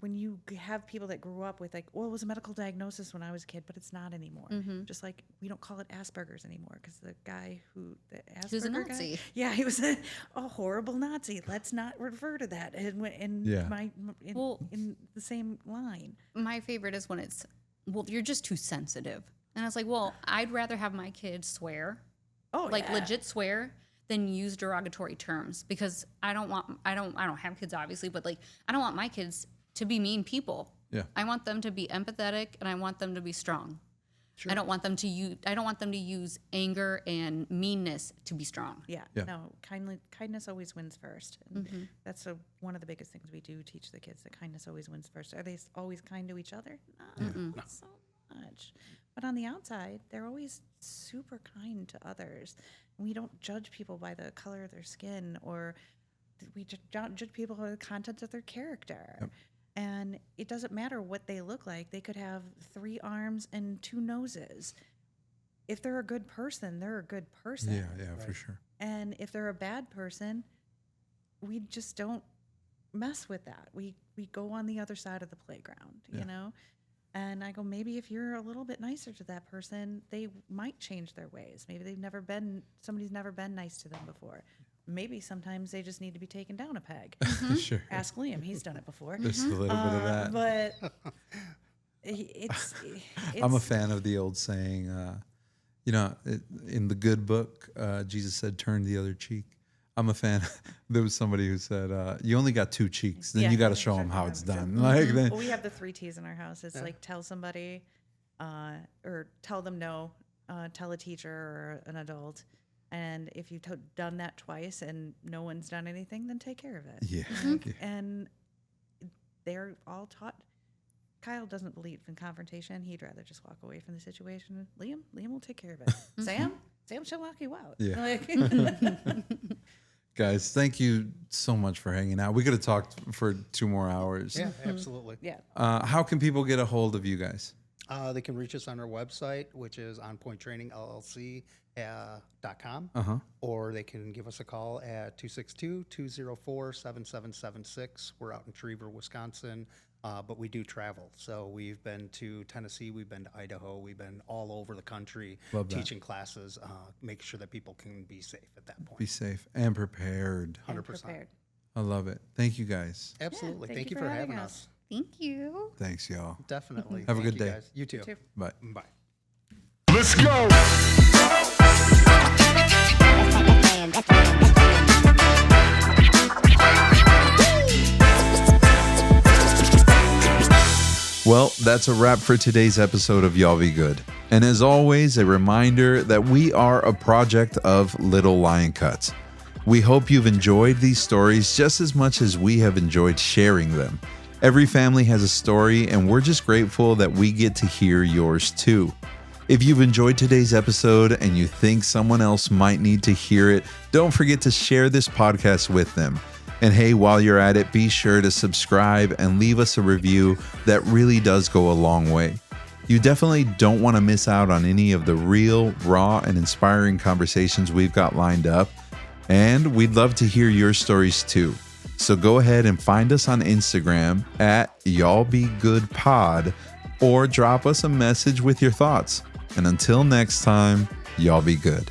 when you have people that grew up with like, well, it was a medical diagnosis when I was a kid, but it's not anymore. Just like we don't call it Asperger's anymore because the guy the Asperger Who's a Nazi. guy, yeah, he was a horrible Nazi. Let's not refer to that in the same line. My favorite is when it's, well, you're just too sensitive. And I was like, well, I'd rather have my kids swear, legit swear, than use derogatory terms because I don't have kids obviously, but like I don't want my kids to be mean people. Yeah. I want them to be empathetic and I want them to be strong. Sure. I don't want them to use anger and meanness to be strong. Yeah. No, kindness always wins first. And that's one of the biggest things we do teach the kids, that kindness always wins first. Are they always kind to each other? Not so much. But on the outside, they're always super kind to others. And we don't judge people by the color of their skin, or we don't judge people by the content of their character. Yep. And it doesn't matter what they look like. They could have 3 arms and 2 noses. If they're a good person, they're a good person. Yeah, right. For sure. And if they're a bad person, we just don't mess with that. We go on the other side of the playground, you know? And I go, maybe if you're a little bit nicer to that person, they might change their ways. Maybe somebody's never been nice to them before. Maybe sometimes they just need to be taken down a peg. Sure. Ask Liam; he's done it before. Just a little bit of that. But it's I'm a fan of the old saying. In the good book, Jesus said, "Turn the other cheek." I'm a fan. There was somebody who said, "You only got 2 cheeks. Then you got to show them how it's done." Like then, we have the 3 T's in our house. It's like tell somebody, or tell them no, tell a teacher or an adult. And if you've done that twice and no one's done anything, then take care of it. Yeah. And they're all taught. Kyle doesn't believe in confrontation. He'd rather just walk away from the situation. Liam will take care of it. Sam shall walk you out. Yeah. Guys, thank you so much for hanging out. We could have talked for 2 more hours. Yeah, absolutely. Yeah. How can people get a hold of you guys? They can reach us on our website, which is onpointtrainingllc.com, or they can give us a call at 262-204-7776. We're out in Trevor, Wisconsin, but we do travel. So we've been to Tennessee, we've been to Idaho, we've been all over the country teaching classes, making sure that people can be safe at that point. Be safe and prepared. 100%. I love it. Thank you guys. Absolutely. Thank you for having us. Thank you. Thanks, y'all. Definitely. Have a good Thank you, day. guys. You too. Bye. Bye. Let's go. Well, that's a wrap for today's episode of Yall Be Good. And as always, a reminder that we are a project of Little Lion Cuts. We hope you've enjoyed these stories just as much as we have enjoyed sharing them. Every family has a story, and we're just grateful that we get to hear yours too. If you've enjoyed today's episode and you think someone else might need to hear it, don't forget to share this podcast with them. And hey, while you're at it, be sure to subscribe and leave us a review. That really does go a long way. You definitely don't want to miss out on any of the real, raw, and inspiring conversations we've got lined up. And we'd love to hear your stories too. So go ahead and find us on Instagram at Yall Be Good Pod, or drop us a message with your thoughts. And until next time, y'all be good.